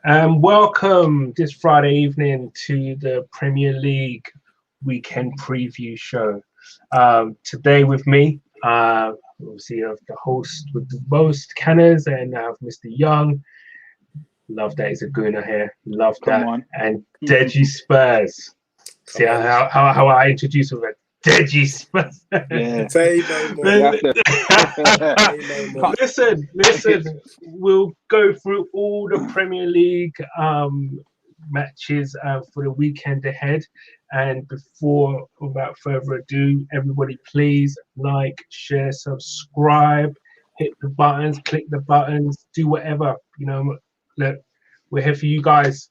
And welcome this Friday evening to the Premier League weekend preview show. Today with me, obviously of the host with the most canners, and I have Mr. Young. Love that he's a gooner here. Love that. And Deji Spurs. See how I introduce him. Deji Spurs. Yeah. Say no more. Listen. We'll go through all the Premier League matches for the weekend ahead. And without further ado, everybody please like, share, subscribe, hit the buttons, click the buttons, do whatever. Look, we're here for you guys.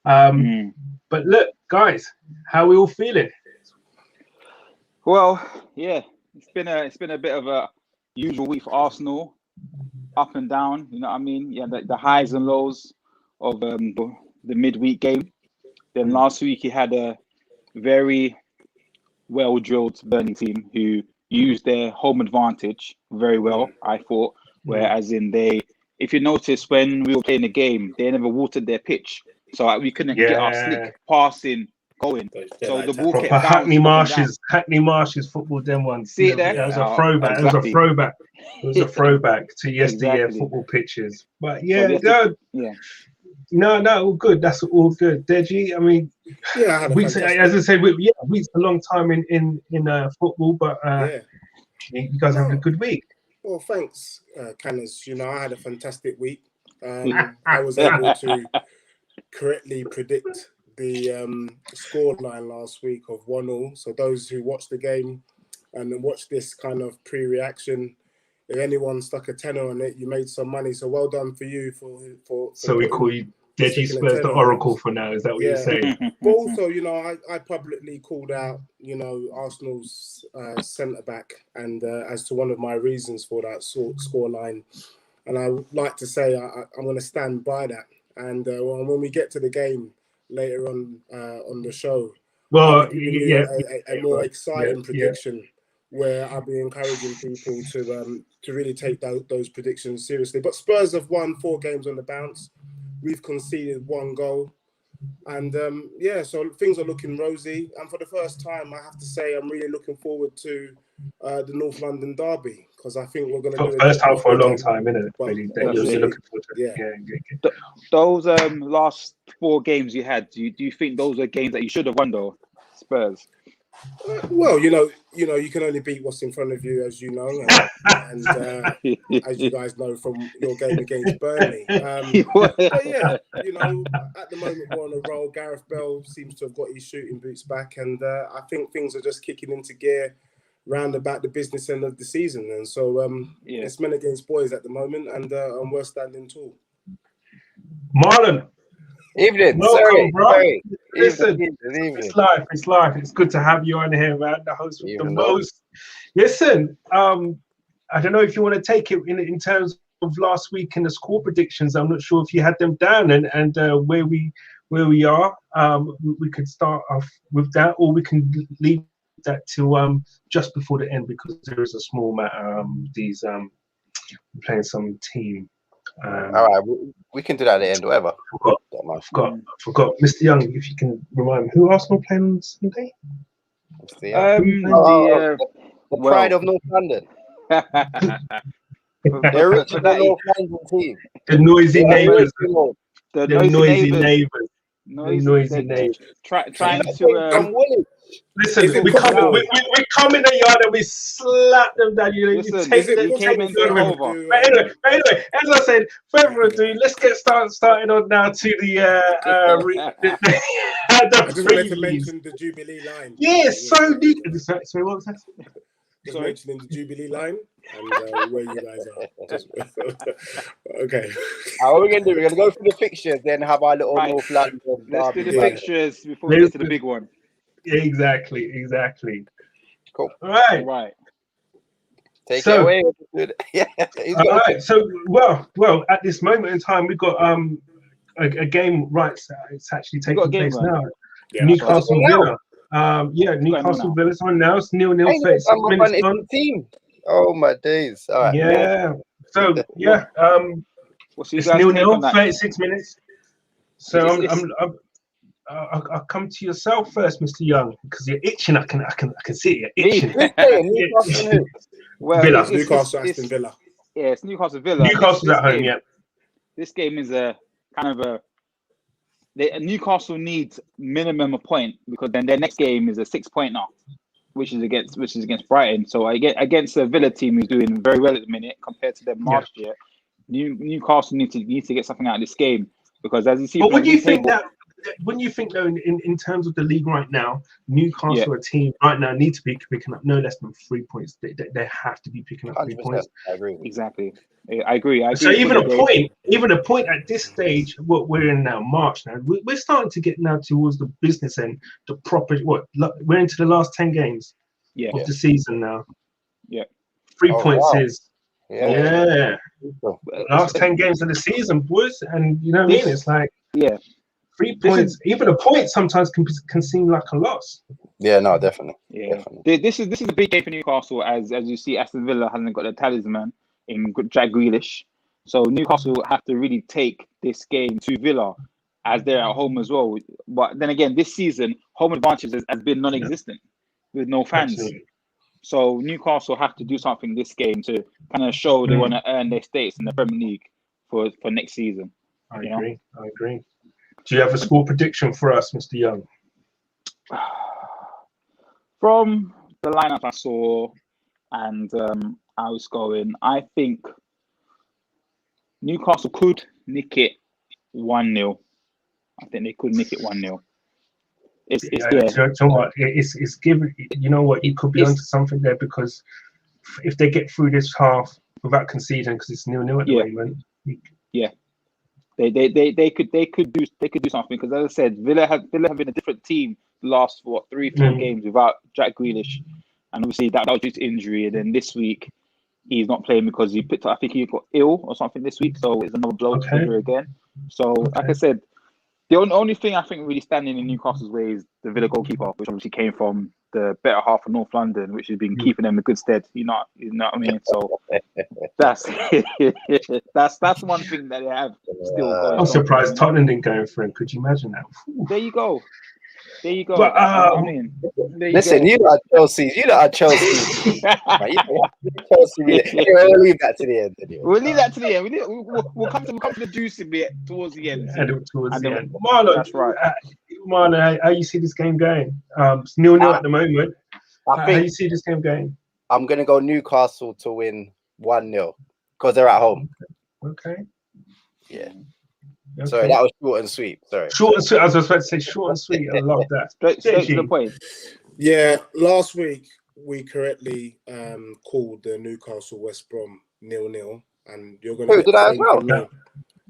But look, guys, how are we all feeling? Well, yeah, it's been a bit of a usual week for Arsenal, up and down. You know what I mean? Yeah, the highs and lows of the midweek game. Then last week you had a very well drilled Burnley team who used their home advantage very well, I thought. Whereas if you notice when we were playing the game, they never watered their pitch, so we couldn't get our slick passing going. So the ball kept Hackney Marshes football. Them ones. See it there? It was a throwback. Exactly. It was a throwback to yesteryear football pitches. But no, all good. That's all good. Deji, I mean, weeks, as I said, weeks a long time in football, but you guys have a good week. Well, thanks, Canners. I had a fantastic week. I was able to correctly predict the scoreline last week of 1-1. So those who watched the game and watched this kind of pre-reaction, if anyone stuck a tenner on it, you made some money. So well done for you for so we call you Deji Spurs the Oracle for now. Is that what you're saying? But also, I publicly called out, Arsenal's centre back, and as to one of my reasons for that scoreline, and I would like to say I'm going to stand by that. And when we get to the game later on the show, a more exciting prediction where I'll be encouraging people to really take those predictions seriously. But Spurs have won 4 games on the bounce. We've conceded 1 goal. And so things are looking rosy. And for the first time, I have to say, I'm really looking forward to the North London derby, because I think we're going to do first time for a long time, isn't it? Really, you're looking forward to it. Those last 4 games you had, do you think those are games that you should have won, though, Spurs? Well, you can only beat what's in front of you, as you know, and as you guys know from your game against Burnley. But yeah, at the moment we're on a roll. Gareth Bale seems to have got his shooting boots back, and I think things are just kicking into gear round about the business end of the season. And so it's men against boys at the moment, and we're standing tall. Marlon. Evening. Welcome, bro. Sorry. Listen, Evening. It's live. It's good to have you on here, man. The host with the most. Listen, I don't know if you want to take it in terms of last week and the score predictions. I'm not sure if you had them down and where we are. We could start off with that, or we can leave that to just before the end, because there is a small matter. We're playing some team. All right, we can do that at the end, whatever. I forgot. Mr. Young, if you can remind me, who Arsenal playing on Sunday? The pride of North London. The original North London team. The noisy neighbours. The noisy neighbours. Trying to. Listen, we come in the yard and we slap them down. You take them over. But anyway, as I said, further ado, let's get started on now to the I just wanted to mention the Jubilee line. Yes, so neat. Sorry, what was that? Just mentioning the Jubilee line and where you guys are. Okay. What are we going to do? We're going to go through the fixtures, then have our little North London. Let's do the fixtures before we get to the big one. Exactly. Cool. All right. Take it away. Yeah. All right. So, well, at this moment in time, we've got a game. Right, it's actually taking place now. Yeah, Newcastle Villa. Newcastle Villa's on now. It's 0-0. 36 minutes on. Team. Oh my days! All right. Yeah. So What's your It's guys' take 0-0, on that? 36 minutes. So It's- I'll come to yourself first, Mr. Young, because you're itching. I can see it. You're Me? itching. Who's playing? Newcastle and who? Well, Villa. it's Newcastle, Aston Villa. Yeah, it's Newcastle Villa. Newcastle's This at home, game, yeah. This game is a kind of Newcastle needs minimum a point, because then their next game is a 6-pointer, which is against Brighton. So against a Villa team who's doing very well at the minute compared to them last year, Newcastle needs to get something out of this game, because as you see, But when you think though, in terms of the league right now, Newcastle a team right now need to be picking up no less than 3 points. They have to be picking up 3 points. I agree. Exactly. I agree. So even a point at this stage, what we're in now, March now, we're starting to get now towards the business end, the proper. We're into the last 10 games of the season now. Yeah, 3 points wow. is last 10 games of the season, boys, and you know what I mean. It's like 3 points, even a point sometimes can seem like a loss. Yeah, no, definitely. Yeah, definitely. This is a big game for Newcastle, as you see, Aston Villa hasn't got their talisman in Jack Grealish, so Newcastle have to really take this game to Villa, as they're at home as well. But then again, this season, home advantage has been non-existent with no fans. Absolutely. So Newcastle have to do something this game to kind of show they want to earn their status in the Premier League for next season. I agree. Do you have a score prediction for us, Mr. Young? From the lineup I saw and I was going, I think Newcastle could nick it 1-0. I think they could nick it 1-0. It's given. You know what? You could be onto something there, because if they get through this half without conceding, because it's 0-0 at the moment. They could do something, because as I said, Villa have been a different team the last 3-4 games without Jack Grealish, and obviously that was due to injury, and then this week he's not playing because he picked up, I think he got ill or something this week, so it's another blow to Villa again. So like I said, the only thing I think really standing in Newcastle's way is the Villa goalkeeper, which obviously came from the better half of North London, which has been keeping them in good stead. You know what I mean? So that's one thing that they have still going. I'm surprised Tottenham didn't go for him. Could you imagine that? There you go. But, I mean, listen, you lot are Chelsea. Chelsea. We'll leave that to the end. Anyway. We'll leave that to the end. We'll come to the juicy bit towards the end. Marlon, that's right. Marlon, how you see this game going? It's 0-0 at the moment. I think how you see this game going? I'm going to go Newcastle to win 1-0 because they're at home. Okay. Yeah. Okay. Sorry, that was short and sweet. Sorry. Short and sweet. I was about to say short and sweet. I love that. Straight to the point. Yeah, last week we correctly called the Newcastle West Brom 0-0, and you're going to. Did I as well?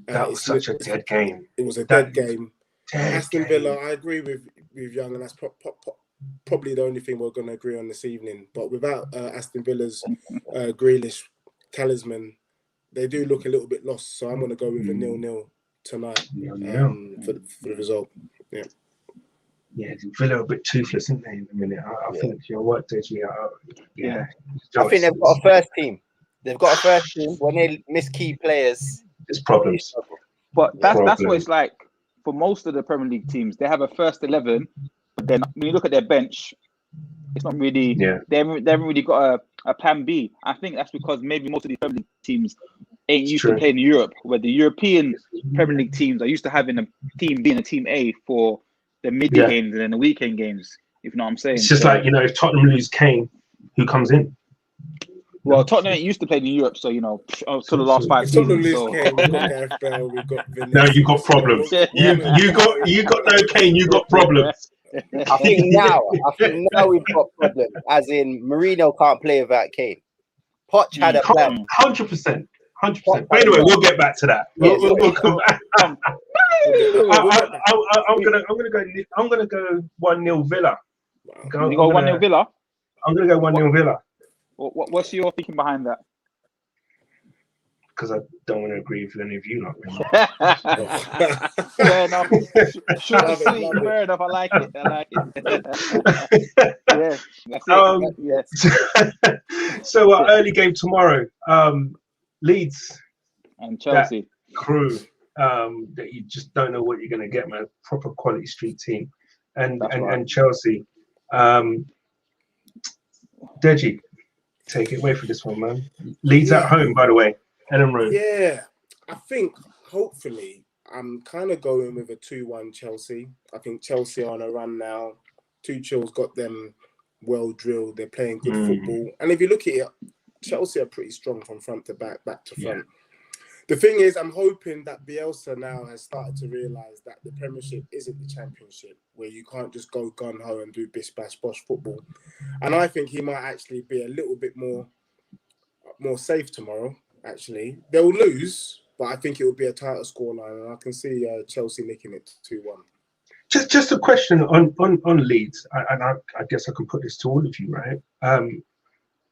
That was such a dead game. It was a dead game. Aston Villa, I agree with Young, and that's probably the only thing we're going to agree on this evening. But without Aston Villa's Grealish talisman, they do look a little bit lost. So I'm going to go with a 0-0 tonight for the result. Yeah. Yeah, Villa are a bit toothless, isn't they, in a minute? I think your work did you. I think they've got a first team. They've got a first team. When they miss key players, there's problems. But that's what it's like for most of the Premier League teams. They have a first 11, but then when you look at their bench, it's not really. Yeah. They haven't really got a plan B. I think that's because maybe most of the Premier League teams ain't used to playing in Europe, where the European Premier League teams are used to having a team B and a team A for the midday games and then the weekend games, if you know what I'm saying. It's just like, if Tottenham lose Kane, who comes in? Well, Tottenham ain't used to playing in Europe, so, to the last 5 seasons. Tottenham lose Kane, we've got Gareth Bale, we've got Vinicius. No, you got problems. You got no Kane, you got problems. I think now we've got problems, as in Mourinho can't play without Kane. Poch had a plan. 100%. But anyway, we'll get back to that. We'll come back. I'm gonna go 1-0 Villa. You go 1-0 Villa? I'm gonna go 1-0 Villa. What's your thinking behind that? Because I don't want to agree with any of you lot. Fair enough. Short and sweet. Fair enough. I like it. Yeah, that's it. Yes. So early game tomorrow. Leeds and Chelsea. crew that you just don't know what you're going to get, man. Proper quality street team. And Chelsea. Deji, take it away for this one, man. Leeds at home, by the way. Ellen Road. Yeah, I think hopefully I'm kind of going with a 2-1 Chelsea. I think Chelsea are on a run now. Tuchel's got them well drilled. They're playing good football. And if you look at it, Chelsea are pretty strong from front to back to front. Yeah. The thing is, I'm hoping that Bielsa now has started to realise that the Premiership isn't the Championship, where you can't just go gun-ho and do bish-bash-bosh football. And I think he might actually be a little bit more safe tomorrow, actually. They'll lose, but I think it will be a tighter scoreline, and I can see Chelsea nicking it 2-1. Just a question on Leeds, and I guess I can put this to all of you, right?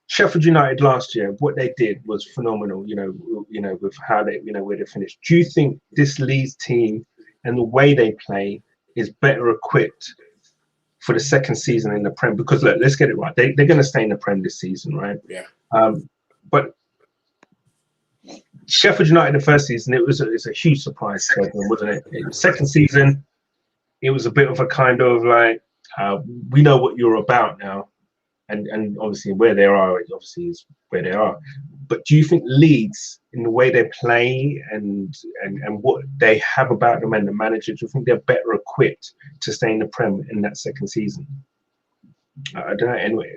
Sheffield United last year, what they did was phenomenal. You know, with how they, where they finished. Do you think this Leeds team and the way they play is better equipped for the second season in the Prem? Because look, let's get it right. They're going to stay in the Prem this season, right? Yeah. But Sheffield United the first season, it's a huge surprise for them, wasn't it? Second season, it was a bit of a kind of like, we know what you're about now. And obviously where they are, obviously is where they are. But do you think Leeds, in the way they play and what they have about them and the manager, do you think they're better equipped to stay in the Prem in that second season? I don't know. Anyway,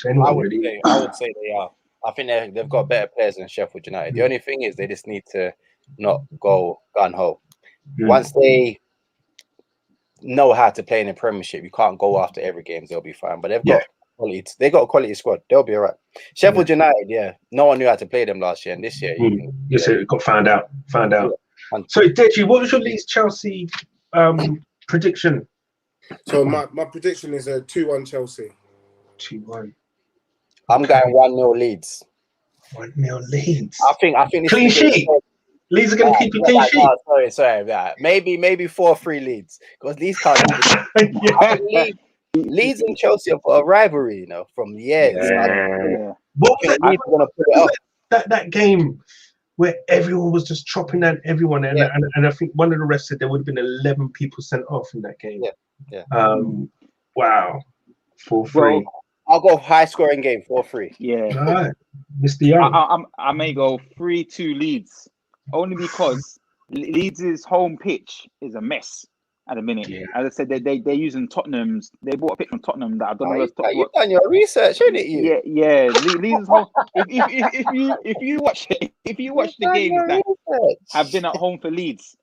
I would say they are. I think they've got better players than Sheffield United. The only thing is they just need to not go gun-ho. Once they know how to play in the Premiership, you can't go after every game. They'll be fine. But they've got quality. They got a quality squad. They'll be all right. Sheffield United, no one knew how to play them last year, and this year, it got found out. Yeah. So, Deji, what was your Leeds Chelsea prediction? So my prediction is a 2-1 Chelsea. 2-1. I'm going 1-0 Leeds. 1-0 Leeds. I think clean sheet. Leeds are going to keep a clean sheet. Sorry. Maybe 4-3 Leeds, because Leeds can't. Leeds and Chelsea have got a rivalry, from years. What was that game where everyone was just chopping at everyone, and I think one of the refs said there would have been 11 people sent off in that game. Wow, 4-3. I'll go high scoring game, 4-3. Yeah, right. Mr. Young. I may go 3-2 Leeds, only because Leeds' home pitch is a mess at the minute. Yeah. As I said, they're using Tottenham's. They bought a pitch from Tottenham that I don't know. You've done your research, haven't you? Yeah. Leeds' home. If you watch the games that have been at home for Leeds,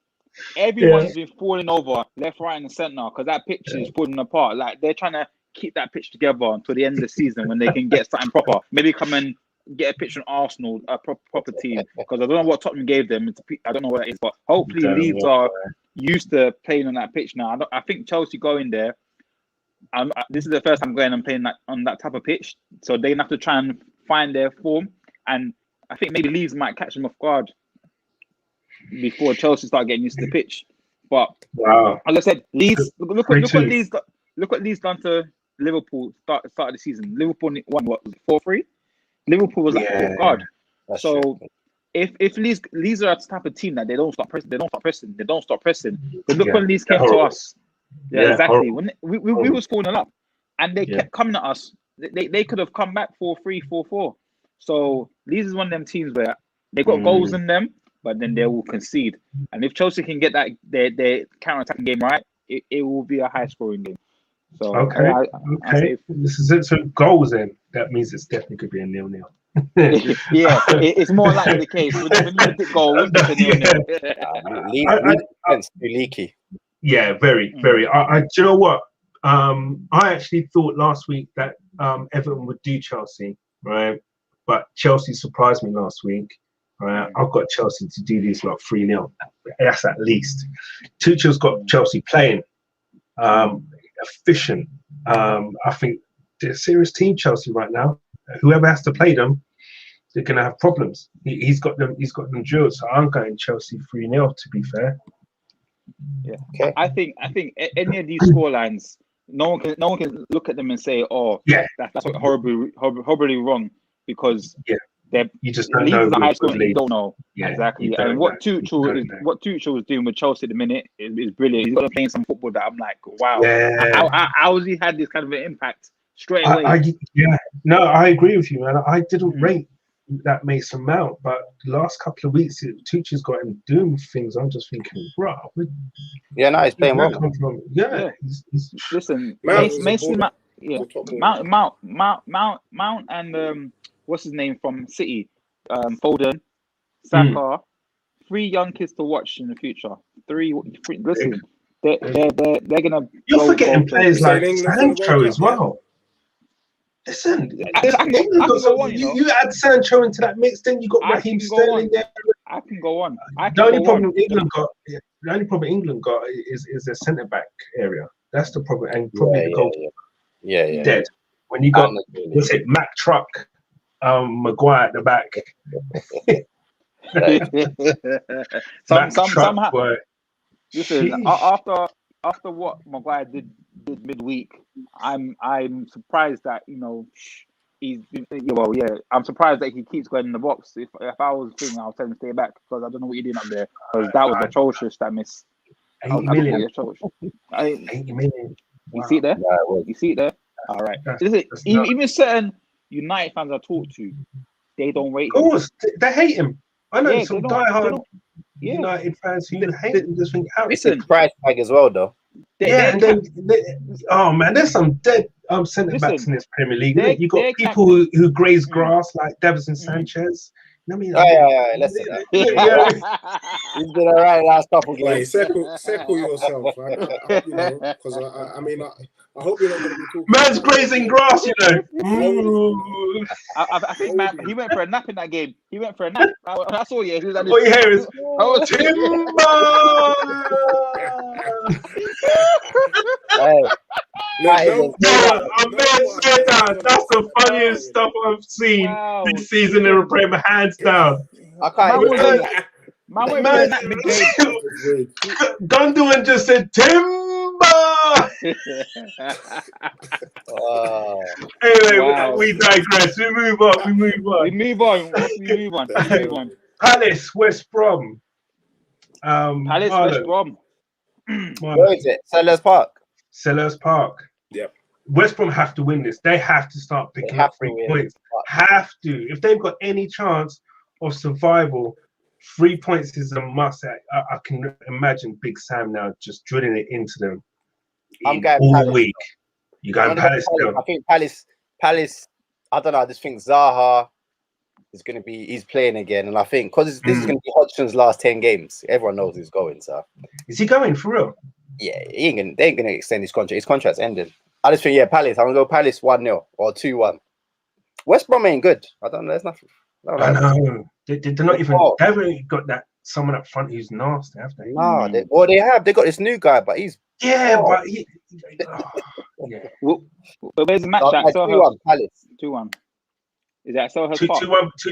everyone's been falling over left, right, and centre because that pitch is falling apart. Like they're trying to keep that pitch together until the end of the season when they can get something proper. Maybe come and get a pitch from Arsenal, a proper team, because I don't know what Tottenham gave them. I don't know what it is, but hopefully Leeds are used to playing on that pitch now. I think Chelsea going there. This is the first time going and playing on that type of pitch, so they're gonna have to try and find their form. And I think maybe Leeds might catch them off guard before Chelsea start getting used to the pitch. But as I said, Leeds. Look what Leeds done to Liverpool start of the season. Liverpool won 4-3. Liverpool was off guard. That's so true. if Leeds are the type of team that they don't stop pressing. But look when Leeds came to us. Yeah, exactly. When we was falling up, and they kept coming at us. They could have come back 4-3, 4-4. So Leeds is one of them teams where they got goals in them, but then they will concede. And if Chelsea can get that their counter-attacking game right, it will be a high-scoring game. So okay. This is it. So goals in. That means it's definitely could be a 0-0. It's more likely the case. When you get goals, it's a 0-0. Leeds leaky. Yeah, very. Do you know what? I actually thought last week that Everton would do Chelsea, right? But Chelsea surprised me last week. Right? I've got Chelsea to do these 3-0. That's at least. Tuchel's got Chelsea playing. Efficient. I think they're a serious team, Chelsea, right now. Whoever has to play them, they're gonna have problems. He's got them drilled. So I'm going Chelsea 3-0. To be fair. Yeah, okay. I think any of these scorelines, no one can look at them and say, "Oh, that's horribly wrong," because You just don't know. The high score, you don't know. Yeah, exactly. And what Tuchel is doing with Chelsea at the minute is brilliant. He's got to play some football that I'm like, wow. Yeah. How has he had this kind of an impact straight away? No, I agree with you, man. I didn't rate that Mason Mount, but the last couple of weeks, Tuchel's got him doing things. I'm just thinking, bro. He's playing well. Listen, Mason Mount, and what's his name from City, Foden, Saka, 3 young kids to watch in the future. Three listen, they're gonna. You're forgetting players like Sancho as well. Listen, you add Sancho into that mix, then you got Raheem Sterling there. I can go on. The only problem England got is their centre back area. That's the problem, and probably the goal. Yeah. Dead. When you got what's it, Mac Truck, Maguire at the back. Somehow. Listen, after what Maguire did midweek, I'm surprised that I'm surprised that he keeps going in the box. If I was thinking, I'll tell him to stay back because I don't know what you're doing up there. Because that was atrocious. That miss. 8 million. 8 million. You see it there? You see it there? All right. Even certain United fans I talk to, they don't rate him. Of course, they hate him. I know some diehard United fans who hate him. Just think, it's a price tag as well, though. There's some dead centre backs in this Premier League. You got people who graze grass like Davinson Sanchez. Let's say that. He's been all right last couple of games. Settle yourself, right? Because I hope you're not going to be talking. Man's grazing grass, I think, man, he went for a nap in that game. He went for a nap. I saw you. He was like, what you hear is, that's the funniest stuff I've seen this season in the Premier, hands down. I can't even Gundogan just said Timber. Anyway, we digress. We move on. Palace, West Brom. West Brom. Where is it? Sellers Park. Yep. West Brom have to win this. They have to start picking up 3 points. Have to. If they've got any chance of survival, 3 points is a must. I can imagine Big Sam now just drilling it into them I'm going all Palace. week. You going Palace? I think Palace. I don't know. I just think Zaha is going to be. He's playing again, and I think because this is going to be Hodgson's last 10 games. Everyone knows he's going. So is he going for real? Yeah, they ain't going to extend his contract. His contract's ended. I just think Palace. I'm going to go Palace 1-0 or 2-1. West Brom ain't good. I don't know. There's nothing. I know. They're not even. They haven't got that someone up front who's nasty, have they? No, they have. They got this new guy, but he's but he. Where's the match at? 2-1 Palace. 2-1. Is that Selhurst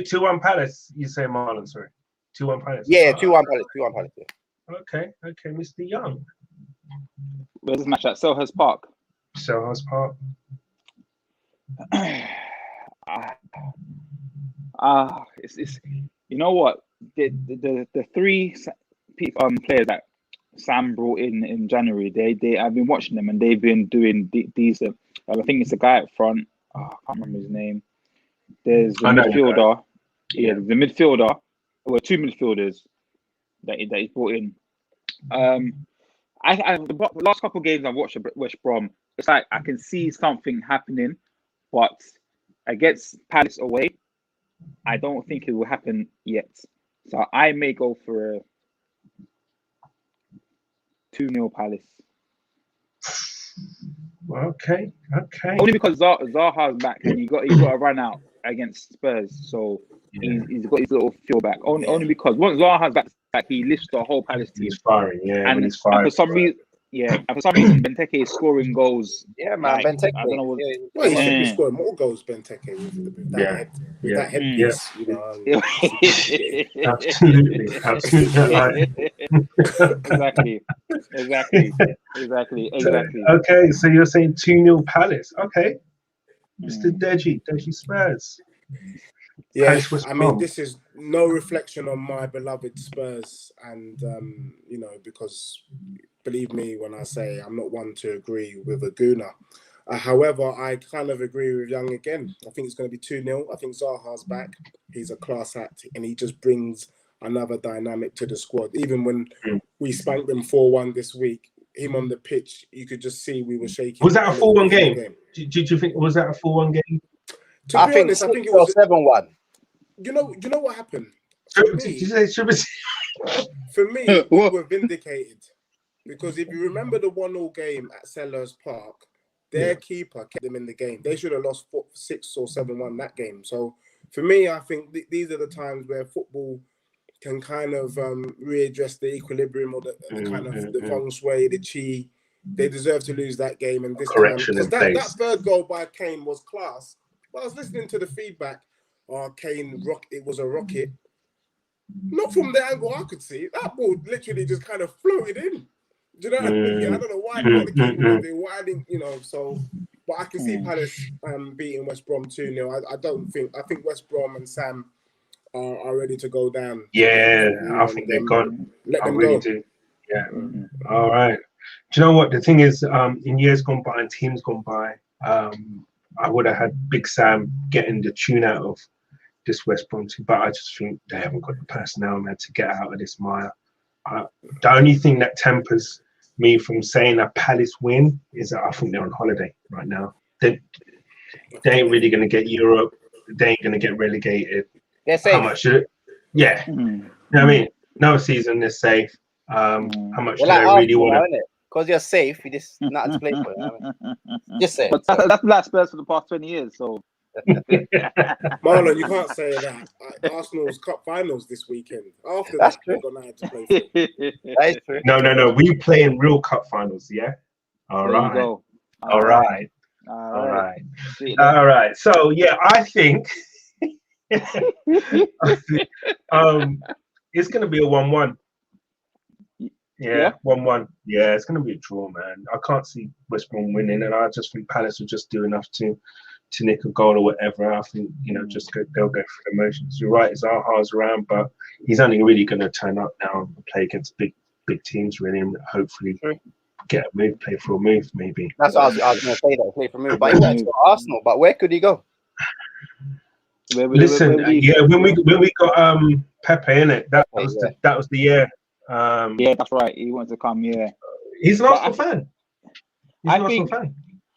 2-1 Palace? You say Marlon? Sorry, 2-1 Palace. Yeah, 2-1 Palace. 2-1 Palace. Yeah. Okay, Mr. Young. Where's this match at? Selhurst Park. Selhurst Park. It's you know what, the 3 players that Sam brought in January, they I've been watching them and they've been doing decent. I think it's a guy up front. I can't remember his name. There's the midfielder. Yeah, the midfielder. Well, 2 midfielders that he brought in. The last couple of games I've watched West Brom, it's like I can see something happening, but against Palace away, I don't think it will happen yet. So I may go for a 2-0 Palace. Okay. Only because Zaha's back and he got to run out against Spurs, so he's got his little feel back. Only because once Zaha's back, he lifts the whole Palace team. He's firing, and for some reason, Benteke is scoring goals. Yeah, man, Benteke. I don't know what. Well, he should be scoring more goals, Benteke, with that headpiece. Absolutely. Exactly. Okay, so you're saying 2-0 Palace. Okay. Mr. Deji Spurs. Yeah, I mean, this is no reflection on my beloved Spurs, and because believe me when I say I'm not one to agree with a Gooner. However, I kind of agree with Young again. I think it's going to be 2-0. I think Zaha's back. He's a class act, and he just brings another dynamic to the squad. Even when we spanked them 4-1 this week, him on the pitch, you could just see we were shaking. Was that a 4-1 game? Did you think, was that a 4-1 game? To be honest, I think it was 7-1. You know what happened? Did you say For me, we were vindicated. Because if you remember the 1-0 game at Selhurst Park, their keeper kept them in the game. They should have lost 6 or 7-1 that game. So for me, I think these are the times where football can kind of readdress the equilibrium or the kind of the feng shui, the chi. They deserve to lose that game. And this time, because that third goal by Kane was class. But I was listening to the feedback. Kane, it was a rocket. Not from the angle I could see. That ball literally just kind of floated in. Do you know what I mean? I don't know why the keeper was there. Why didn't so? But I can see Palace beating West Brom 2-0. I think West Brom and Sam are ready to go down. Yeah, I think they're gone. Let them really go. Do. Yeah. All right. Do you know what the thing is? In years gone by and teams gone by, I would have had Big Sam getting the tune out of this West Brom team, but I just think they haven't got the personnel, man, to get out of this mire. The only thing that tempers me from saying a Palace win is that I think they're on holiday right now. They ain't really going to get Europe. They ain't going to get relegated. They're safe. How much should it? Yeah. You know what I mean? No season, they're safe. How much do they really want to? Because you're safe, you just not to play for it. Just say. But that's Black Spurs for the past 20 years, so. Marlon, you can't say that. Arsenal's Cup Finals this weekend. After that's that, true. we're going to have to play for it. That is true. No. We play in real Cup Finals, yeah? All There right. you go. All right. So, yeah, I think it's going to be a 1-1. Yeah, 1-1. Yeah, it's going to be a draw, man. I can't see West Brom winning, and I just think Palace will just do enough to nick a goal or whatever. I think, they'll go through the motions. You're right, Zaha's around, but he's only really going to turn up now and play against big teams, really, and hopefully get a move, play for a move, maybe. That's what I was going to say, that play for a move. But he went to Arsenal, but where could he go? When we got Pepe in it, that was the year. Yeah, that's right. He wanted to come. Yeah, he's an Arsenal fan.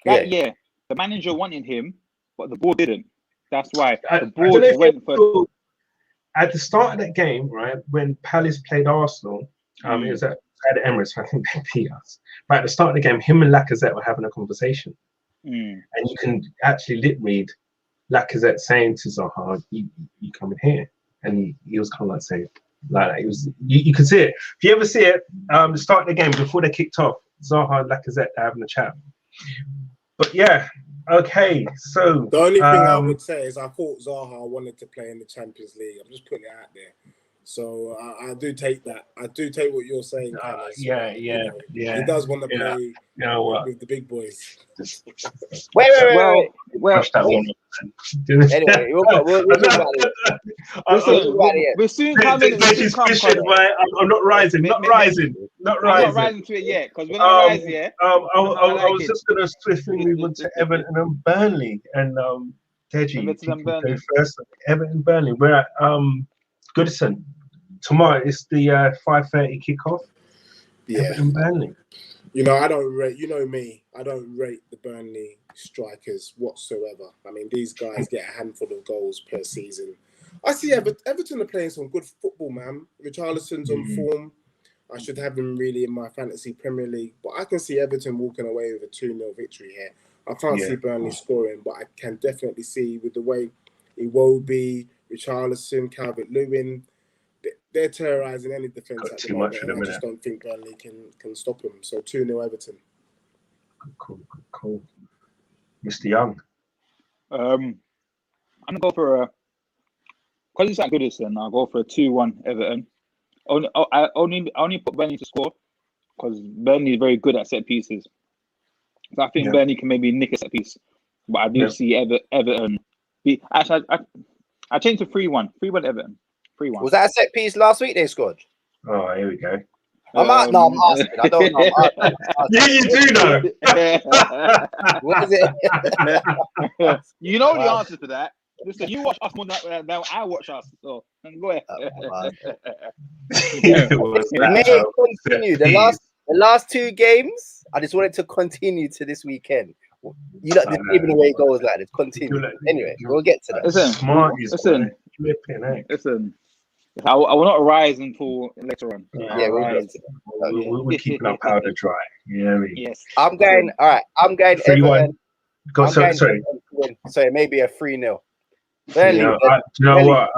Yeah, the manager wanted him, but the board didn't. That's why the board went for. At the start of that game, right, when Palace played Arsenal, it was at Emirates. I think they beat us. But at the start of the game, him and Lacazette were having a conversation, and you can actually lip read Lacazette saying to Zaha, "You come in here," and he was kind of like saying. Like it was, you could see it. If you ever see it, the start of the game before they kicked off, Zaha and Lacazette having a chat. But yeah, okay. So the only thing I would say is I thought Zaha wanted to play in the Champions League. I'm just putting it out there. So I do take that. I do take what you're saying. Yeah. He does want to play with the big boys. Wait. Well, anyway, we're soon coming. I'm not rising. Not rising to it yet, because we're not rising yet. I was just going to swiftly move on to Everton and Burnley, and Deji, you go first. Everton, Burnley. We're at Goodison. Tomorrow it's the 5:30 kickoff. Yeah. Everton, Burnley. I don't rate. You know me. I don't rate the Burnley strikers whatsoever. I mean, these guys get a handful of goals per season. I see Everton are playing some good football, man. Richarlison's on form. I should have him really in my fantasy Premier League, but I can see Everton walking away with a 2-0 victory here. I can't see Burnley scoring, but I can definitely see with the way Iwobi, Richarlison, Calvert-Lewin, they're terrorising any defence at the moment. I just don't think Burnley can stop them. So 2-0 Everton. Cool. Mr. Young. I'm gonna go for because it's at Goodison. I'll go for a 2-1 Everton. I only put Burnley to score because Burnley is very good at set pieces. So I think Burnley can maybe nick a set piece, but I do see Everton. I changed to 3-1. 3-1 Everton. 3-1. Was that a set piece last week they scored? Oh, here we go. I'm asking. I don't know. Yeah, you do know. What is it? You know the answer to that. Listen, you watch us more than I watch us. So go ahead. It may continue. The last 2 games, I just want it to continue to this weekend. You lot just giving away goals like this. Continue. Anyway, we'll get to that. Listen. I will not rise until later on. Yeah, we're keeping our powder dry. Yeah, yes. I'm going. All right. I'm going. 3-1. Sorry. So maybe a 3-0. You know what?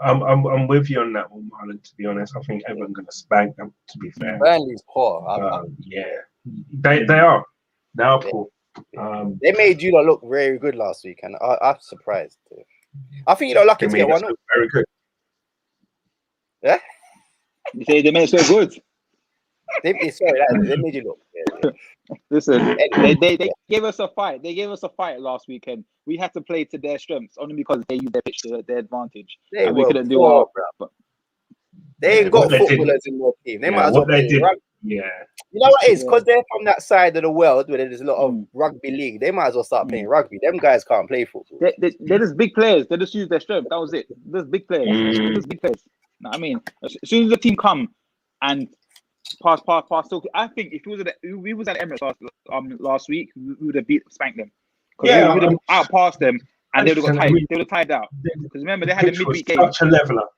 I'm with you on that one, Marlon. To be honest, I think Everton going to spank them. To be fair, Burnley's poor. Yeah, they are. They are poor. They made you look very good last week, and I'm surprised. I think you're lucky to get 1-0. Very good. Yeah. You say they made it so good. They made you look. Yeah. Listen, they gave us a fight. They gave us a fight last weekend. We had to play to their strengths only because they used their pitch to their advantage. And we couldn't do our. They ain't got footballers in their team. They might as well play rugby. Yeah. You know what it is? Because they're from that side of the world where there's a lot of rugby league. They might as well start playing rugby. Them guys can't play football. They're just big players. They just use their strength. That was it. Just big players. Just big players. I mean, as soon as the team come and pass. So I think if we was at Emirates last week, we would have spanked them. Yeah, we would have outpassed them, and they would have got tied. They would have tied out. Because remember, they had a midweek game. Such a leveler.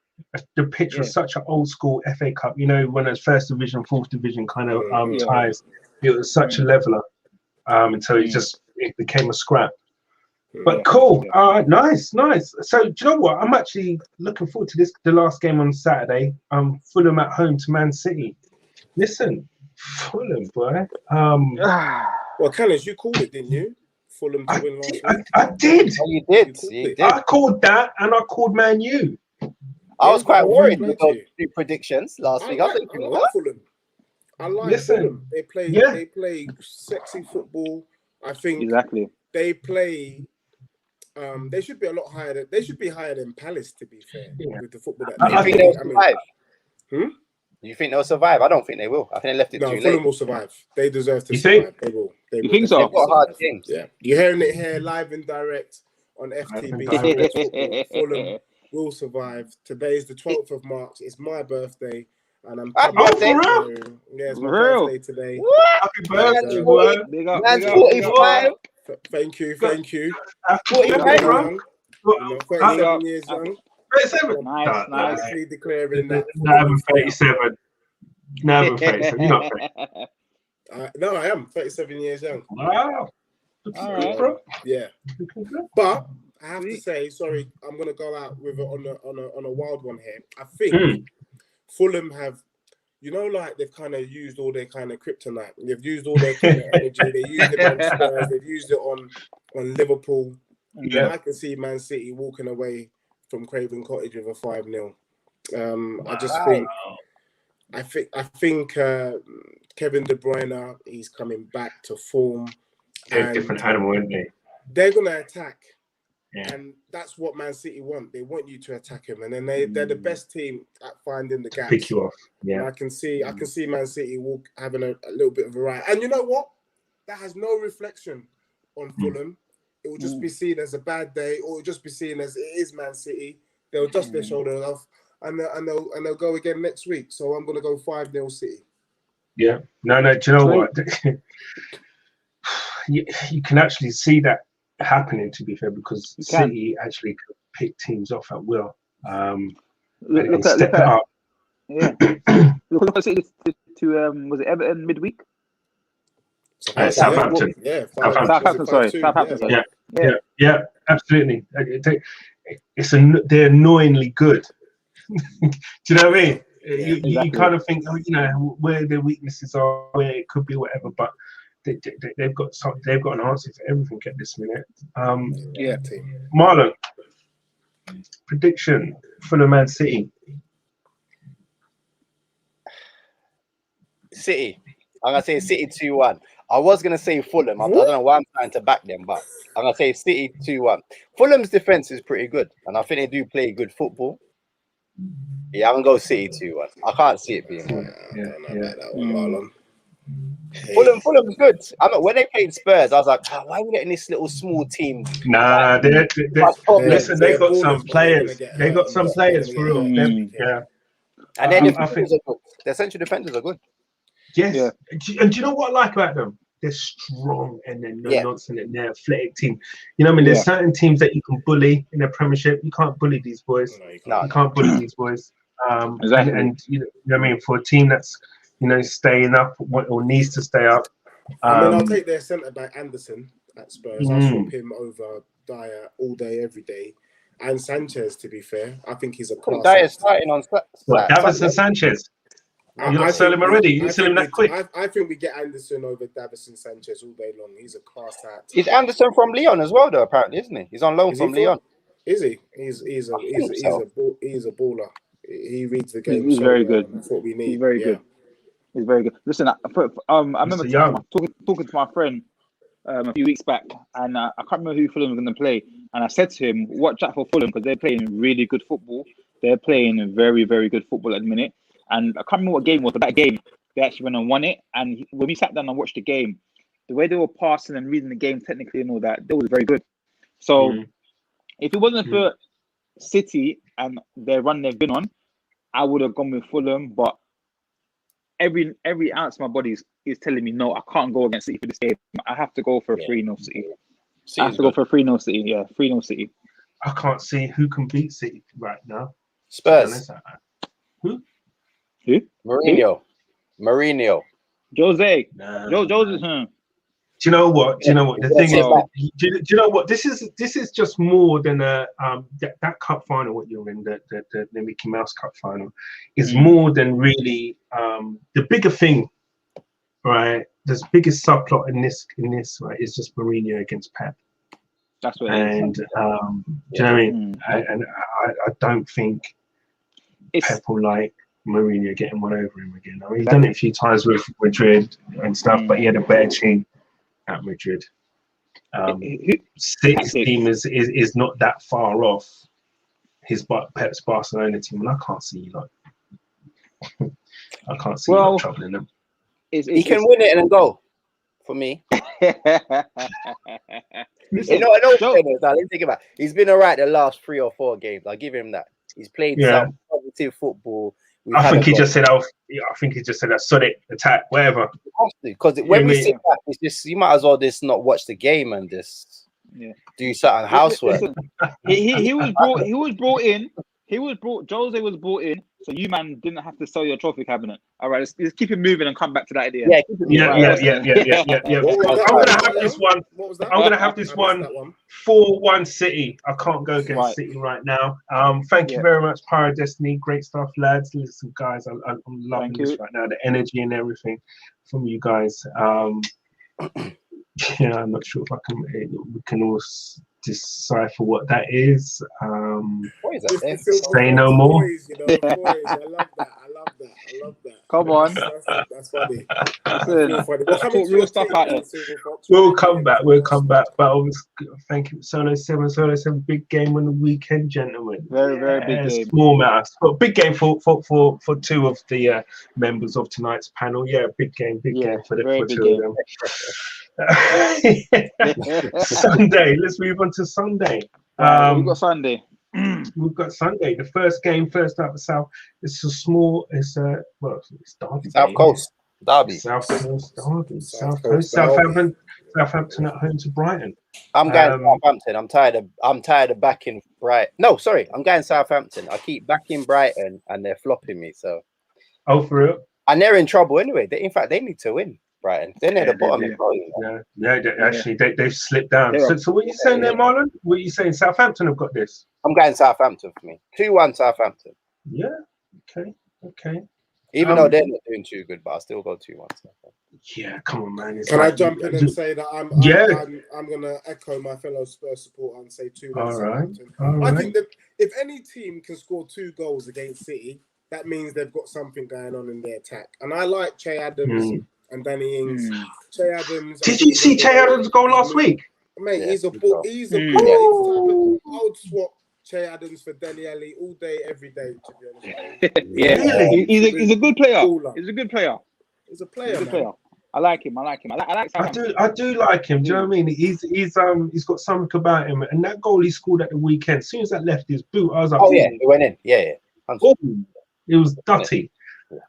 The pitch was such an old school FA Cup. You know, when it's first division, fourth division kind of ties. It was such a leveler until it became a scrap. But cool, nice. So do you know what? I'm actually looking forward to the last game on Saturday. Fulham at home to Man City. Listen, Fulham, boy. Well, Callens, you called it, didn't you? Fulham to win last week. I did. Oh, you did. I called that, and I called Man U. I was quite worried with those 2 predictions last week. I think Fulham. I like Fulham. They play sexy football. I think exactly. They play. They should be a lot higher. They should be higher than Palace, to be fair, with the football that you think they'll survive? You think they'll survive? I don't think they will. I think they left it too late. Fulham will survive. They deserve to survive. They will. You think so? They've got hard games. Yeah, you're hearing it here live and direct on FTB. Fulham will survive. Today's the 12th of March. It's my birthday. And I'm birthday. Yeah, it's my birthday today. Happy birthday, boy. Big up. 45. Thank you. 45. 37 years young. 37. Nice. Declaring that. Now I'm 37. Now I'm 37. You're not 37. No, I am 37 years young. Wow. All right. Bro. Yeah. But I have to say, sorry, I'm gonna go out with on a wild one here. I think Fulham have, like they've kind of used all their kind of kryptonite. They've used all their kind of energy. They used it on Spurs. They've used it on Liverpool. Yeah. I can see Man City walking away from Craven Cottage with a 5-0. I just think Kevin De Bruyne, he's coming back to form. They're a different animal, isn't they? They're gonna attack. Yeah. And that's what Man City want. They want you to attack him, and then they're the best team at finding the gaps. Pick you off. Yeah. And I can see Man City having a little bit of a ride. And you know what? That has no reflection on Fulham. It will just be seen as a bad day, or it will just be seen as it is Man City. They'll dust their shoulders off, and they'll go again next week. So I'm gonna go 5-0 City. Yeah. No. Do you know what? you can actually see that happening, to be fair, because City actually could pick teams off at will. Look at City to was it Everton midweek? Southampton. Southampton. Sorry, Southampton. Yeah, absolutely. They're annoyingly good. Do you know what I mean? You kind of think, where their weaknesses are, where it could be, whatever, but they've got an answer for everything at this minute. Marlon, prediction for the Man City. City. I'm gonna say City 2-1. I was gonna say Fulham. I don't know why I'm trying to back them, but I'm gonna say City 2-1. Fulham's defense is pretty good, and I think they do play good football. Yeah, I'm gonna go City 2-1. I can't see it being one. I don't know about that one, Marlon. Fulham's good. I mean, when they played Spurs, I was like, why are we letting this little small team? Nah, listen, they got some players. They got some players for real. Yeah. And then their central defenders are good. Yes. Yeah. And do you know what I like about them? They're strong and they're no nonsense and they're athletic team. You know what I mean? There's certain teams that you can bully in the Premiership. You can't bully these boys. No, you can't bully these boys. Exactly. And you know what I mean? For a team that's staying up or needs to stay up. I mean, I'll take their centre back Anderson at Spurs. I'll swap him over Dyer all day, every day. And Sanchez, to be fair, I think he's a class. Dyer starting on Davison Sanchez. You're not selling him already. You sell him that quick. I think we get Anderson over Davison Sanchez all day long. He's a class act. Is Anderson from Lyon as well, though? Apparently, isn't he? He's on loan from Lyon. Is he? He's a baller. He reads the game. He's very good. That's what we need. He's very good. He's very good. Listen, I remember talking to my friend a few weeks back, and I can't remember who Fulham was going to play. And I said to him, "Watch out for Fulham because they're playing really good football. They're playing very, very good football at the minute." And I can't remember what game it was, but that game they actually went and won it. And when we sat down and watched the game, the way they were passing and reading the game technically and all that, they was very good. So if it wasn't for City and their run they've been on, I would have gone with Fulham. But every ounce of my body is telling me no, I can't go against City for this game. I have to go for a 3-0 City. I have to go for a 3-0 City. Yeah, 3-0 City. I can't see who can beat City right now. Spurs. Who? Mourinho. Jose. Jose. Do you know what? The thing is, do you know what? This is just more than that cup final. What you're in, the Mickey Mouse Cup final, is more than really the bigger thing, right? The biggest subplot in this, right, is just Mourinho against Pep. That's what. And do you know what I mean? I don't think Pep will like Mourinho getting one over him again. I mean, he's done it a few times with Madrid and stuff, but he had a better team at Madrid. City's team is not that far off Pep's Barcelona team, and I can't see troubling them. He can win it and go for me. Let's think about it. He's been all right the last 3 or 4 games. I'll give him that. He's played some positive football. I think he just said that solid attack, whatever. Because when we sit back, it's just you might as well just not watch the game and just do something housework. He was brought in. Jose was brought in, so you man didn't have to sell your trophy cabinet. All right, let's keep it moving and come back to that idea. Yeah. I'm gonna have this one 4-1 City. I can't go against City right now. Thank you very much, Pyro Destiny. Great stuff, lads. Listen, guys, I'm loving this right now. The energy and everything from you guys. I'm not sure if we can all decipher what that is. What is that? Say no more. Boys, I love that. Come on. That's funny. Real stuff out there. We'll come back. But thank you, Solo 7, big game on the weekend, gentlemen. Very, very big game. Small matter, but big game for 2 of the members of tonight's panel. Yeah, big game for 2 of them. Sunday. Let's move on to Sunday. We've got Sunday. We've got Sunday. The first game, first up at South. It's Derby. South Coast Derby. South Coast Derby. Southampton at home to Brighton. I'm going Southampton. I'm tired of backing Brighton. No, sorry, I'm going Southampton. I keep backing Brighton and they're flopping me. So. Oh, for real? And they're in trouble anyway. In fact, they need to win. Brighton. They're near the bottom. They've slipped down. So what are you saying there, Marlon? What are you saying? Southampton have got this. I'm going Southampton for me. 2-1 Southampton. Yeah. Okay. Even though they're not doing too good, but I'll still go 2-1. Yeah, come on, man. Can I jump in and say that I'm going to echo my fellow Spurs supporter and say 2-1 Southampton. I think that if any team can score 2 goals against City, that means they've got something going on in their attack. And I like Che Adams. and Danny Ings. Che Adams. Did you see Che Adams' goal last week? Mate, Yeah, he's a good he's a ball. I would swap Che Adams for Dele Alli all day, every day. To be honest. Yeah, Really? he's a good player. Baller. He's a good player. He's a player. He's a player. I like him. I like I do like him. Do you know what I mean? He's got something about him. And that goal he scored at the weekend, as soon as that left his boot, I was like, oh yeah, it went in. Yeah. Oh, it was dirty.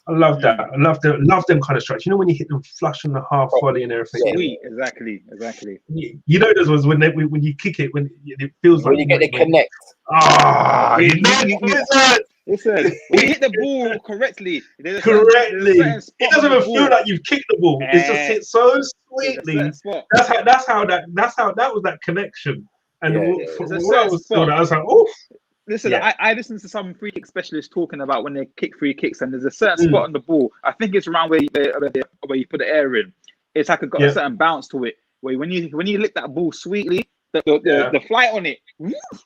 I love that. I love them kind of strikes. You know when you hit them flush on the half volley and everything. Sweet, exactly. You know those ones when you kick it when it feels like when you get the connect. Listen, when you hit the ball correctly, it doesn't even feel like you've kicked the ball. It just hits so sweetly. That's how that was that connection. And what I was told, I was like, oh. Listen, I listened to some free kick specialists talking about when they kick free kicks, and there's a certain spot on the ball. I think it's around where you put the air in. It's like got a certain bounce to it. Where when you lick that ball sweetly, the flight on it.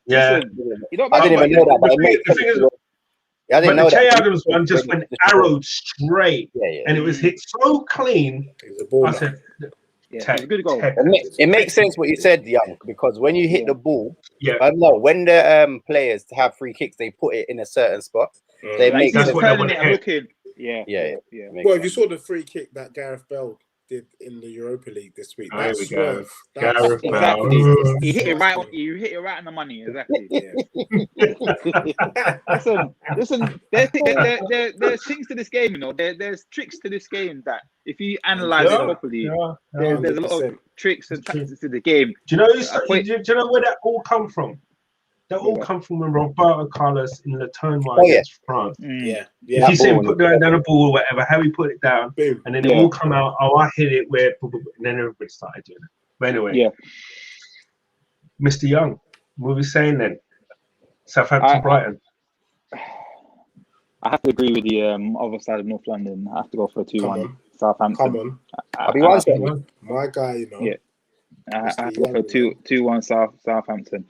Yeah, listen, I didn't even know that. But I didn't know the Che that. Adams one just went arrowed straight, and it was hit so clean. I said, it's a good goal. It makes sense what you said, Young, because when you hit the ball, no, when the players have free kicks, they put it in a certain spot. They make that's sense. what they want to hit. Yeah. Well, if you saw the free kick that Gareth Bale did in the Europa League this week, there we go. Gareth Bale. You hit it right on the money. Exactly. Listen. There's things to this game, you know. There's tricks to this game that if you analyze it properly, there's a lot of tricks and tactics to the game. Do you know where that all come from? That all come from when Roberto Carlos in the turmoil against France. If you see him put down a ball or whatever, how he put it down, and then it all come out. Oh, I hit it where, and then everybody started doing it. But anyway, Mr. Young, what are we saying then? Southampton, Brighton. I have to agree with the other side of North London. I have to go for a 2-1 Southampton. Come on, I'll be one. My guy, you know. Yeah. I have to go for 2-1 Southampton.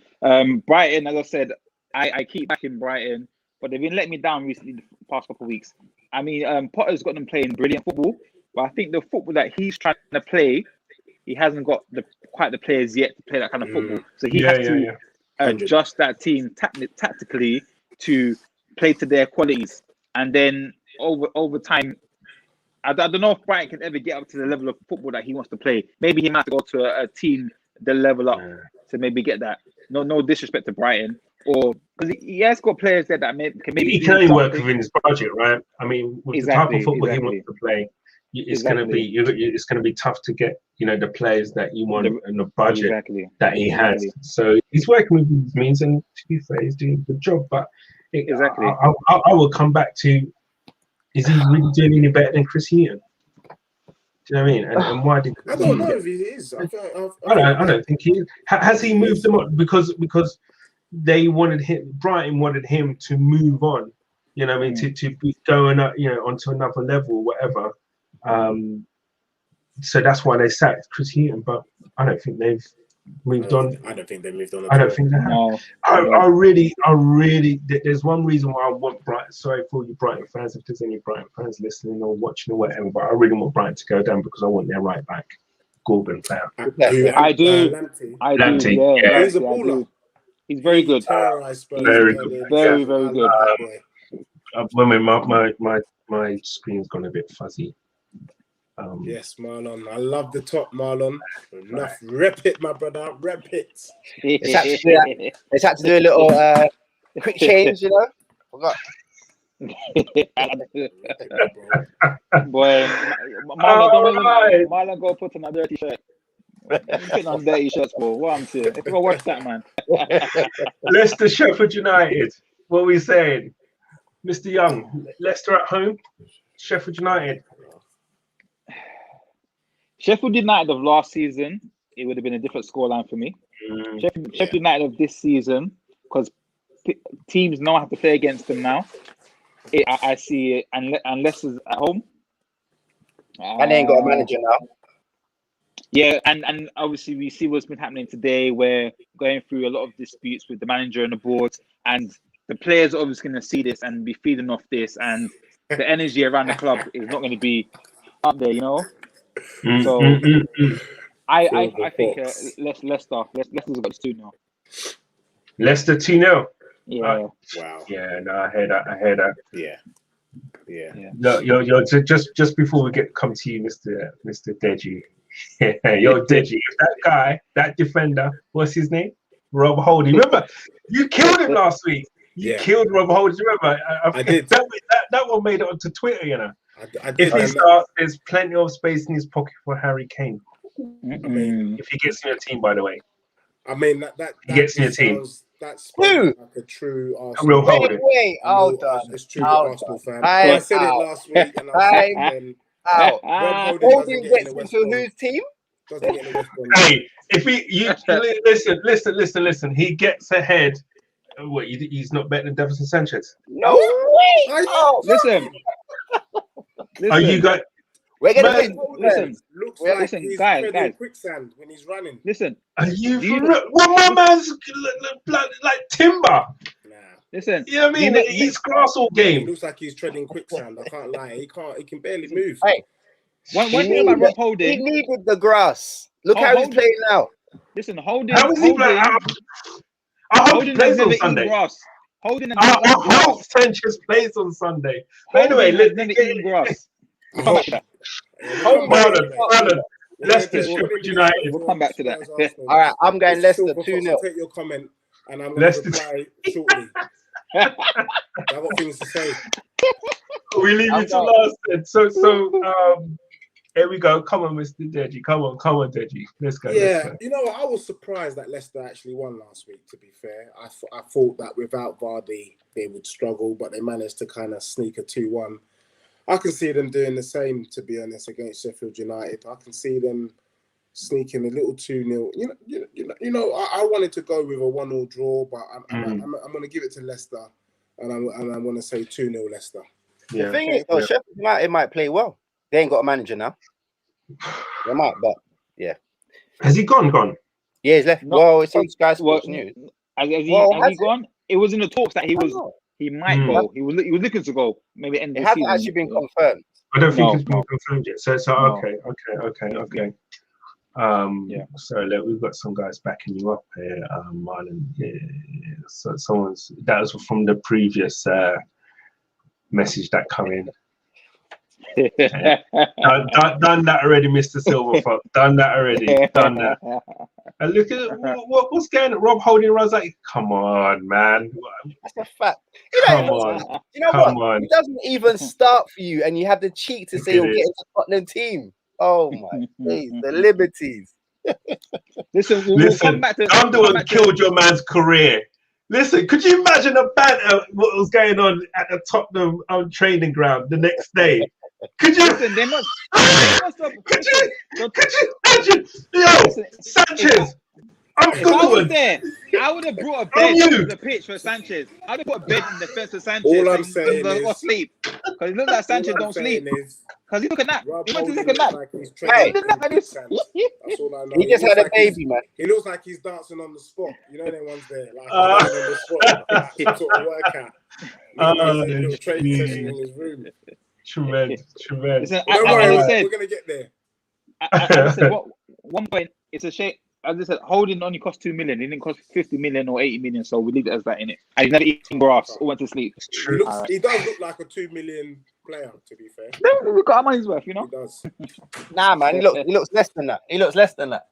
Brighton, as I said, I keep backing Brighton, but they've been letting me down recently the past couple of weeks. I mean, Potter's got them playing brilliant football, but I think the football that he's trying to play, he hasn't got quite the players yet to play that kind of football. So he has to adjust that team tactically to play to their qualities, and then over time. I don't know if Brighton can ever get up to the level of football that he wants to play. Maybe he might have to go to a team the level up to maybe get that. No disrespect to Brighton, or because he has got players there that he can only work within his budget, right? I mean, with the type of football he wants to play, it's going to be tough to get the players that you want and the budget that he has. So he's working with his means, and to be fair, he's doing a good job. But I will come back to. Is he really doing any better than Chris Heaton? Do you know what I mean? And why did I don't know if he is. I don't think he is. Has he moved them on because they wanted him? Brighton wanted him to move on. You know what I mean? To be going up, onto another level or whatever. So that's why they sacked Chris Heaton. But I don't think they've moved on. I don't think they moved on. I don't think they have. No. I really. There's one reason why I want Brighton. Sorry for all you Brighton fans, if there's any Brighton fans listening or watching or whatever, but I really want Brighton to go down because I want their right back, Gorgon player. I do. Lamptey. Yeah. He's a baller. He's very good. Very good. Very good. My screen's gone a bit fuzzy. Yes, Marlon. I love the top, Marlon. Enough. Rep it, my brother. Rep it. Let's have to do a little quick change, Forgot. Boy, Marlon go put on a dirty shirt. Putting on dirty shirts, bro. What I'm saying. Go watch that, man. Leicester, Sheffield United. What are we saying? Mr. Young, Leicester at home, Sheffield United. Sheffield United of last season, it would have been a different scoreline for me. Sheffield United of this season, because teams know how to play against them now. I see it, unless it's at home. And they ain't got a manager now. Yeah, and obviously we see what's been happening today. We're going through a lot of disputes with the manager and the board, and the players are obviously going to see this and be feeding off this, and the energy around the club is not going to be up there, So I think Leicester's got this 2-0. Leicester 2-0. Yeah. Wow. Yeah, no, I hear that. Yeah. No, you're just before we come to you, Mr. Deji. Yo, Deji, if that guy, that defender, what's his name? Rob Holding. Remember, you killed him last week. You killed Rob Holding. Remember, I did. That one made it onto Twitter, you know. I did. If he starts, there's plenty of space in his pocket for Harry Kane. I mean, if he gets in your team, by the way. I mean that he gets in your team. That's like a true Arsenal. A real Holding. Wait, hold on. It's true Arsenal fan. I said it last week, and I said Rob Holding gets into whose team? Doesn't get in the West Brom. Hey, if listen, he gets ahead. What? He's not better than Davinson Sanchez? No way. Listen. Are you guys? We're gonna listen. Looks like he's guys. quicksand when he's running. Listen. Are you for real? Well, my man's like timber. Nah. Listen. You know what I mean? He eats grass all game. He looks like he's treading quicksand. I can't lie. He can barely move. Hey, one thing about Rob Holding. He needed the grass. Look how he's playing now. Listen, Holding. How is he playing? I hope he plays on Sunday. I hope Sanchez plays on Sunday. But anyway, let's never eaten grass. Marlon, Leicester, Sheffield United. We'll come back to that. All right, I'm going Leicester 2-0. Take your comment, and I'm going to reply shortly. I've got things to say. We leave you to last then. So, here we go. Come on, Mr. Deji. Come on, Deji. Let's go. Yeah, you know what? I was surprised that Leicester actually won last week, to be fair. I thought that without Vardy, they would struggle, but they managed to kind of sneak a 2-1. I can see them doing the same, to be honest, against Sheffield United. I can see them sneaking a little 2-0. I wanted to go with a 1-1 draw, but I'm going to give it to Leicester, and I'm going to say 2-0 Leicester. Yeah. The thing is, Sheffield United might play well. They ain't got a manager now. They might, but yeah. Has he gone? Yeah, he's left. Well, it's on Sky Sports News. Has he gone? It was in the talks that he might go. He was looking to go. Maybe end of the season. It hasn't actually been confirmed. I don't think it's been confirmed yet. So okay. So we've got some guys backing you up here, Marlon. Yeah. So that was from the previous message that come in. Done that already, Mr. Silverfox. Done that already. Done that. And look at what's going on. Rob Holding runs like, come on, man. That's a fact. Come on. You know what? He doesn't even start for you, and you have the cheek to say he'll get into the Tottenham team. Oh my days, the liberties. Listen, we'll come back to Underwood killed your man's career. Listen, could you imagine the banter what was going on at the Tottenham training ground the next day? Could you? Listen, they must could you imagine? Yo, Sanchez, I'm good. I would have brought a bed to the pitch for Sanchez. I would have put a bed in the fence for Sanchez. All I'm saying is, sleep, because it looks like Sanchez don't sleep. Because he took a nap. He went to take a nap. He just had a baby, man. He looks like he's dancing on the spot. You know, them ones there, like on the spot, like sort of workout. Little training session in his room. Tremendous. Don't worry, we're gonna get there. I said, one point, it's a shame. As I said, Holding only cost 2 million. It didn't cost 50 million or 80 million, so we leave it as that in it. And he's never eaten grass or went to sleep. He does look like a 2 million player, to be fair. We've got our money's worth, you know. He does. Nah, man, he looks less than that. He looks less than that.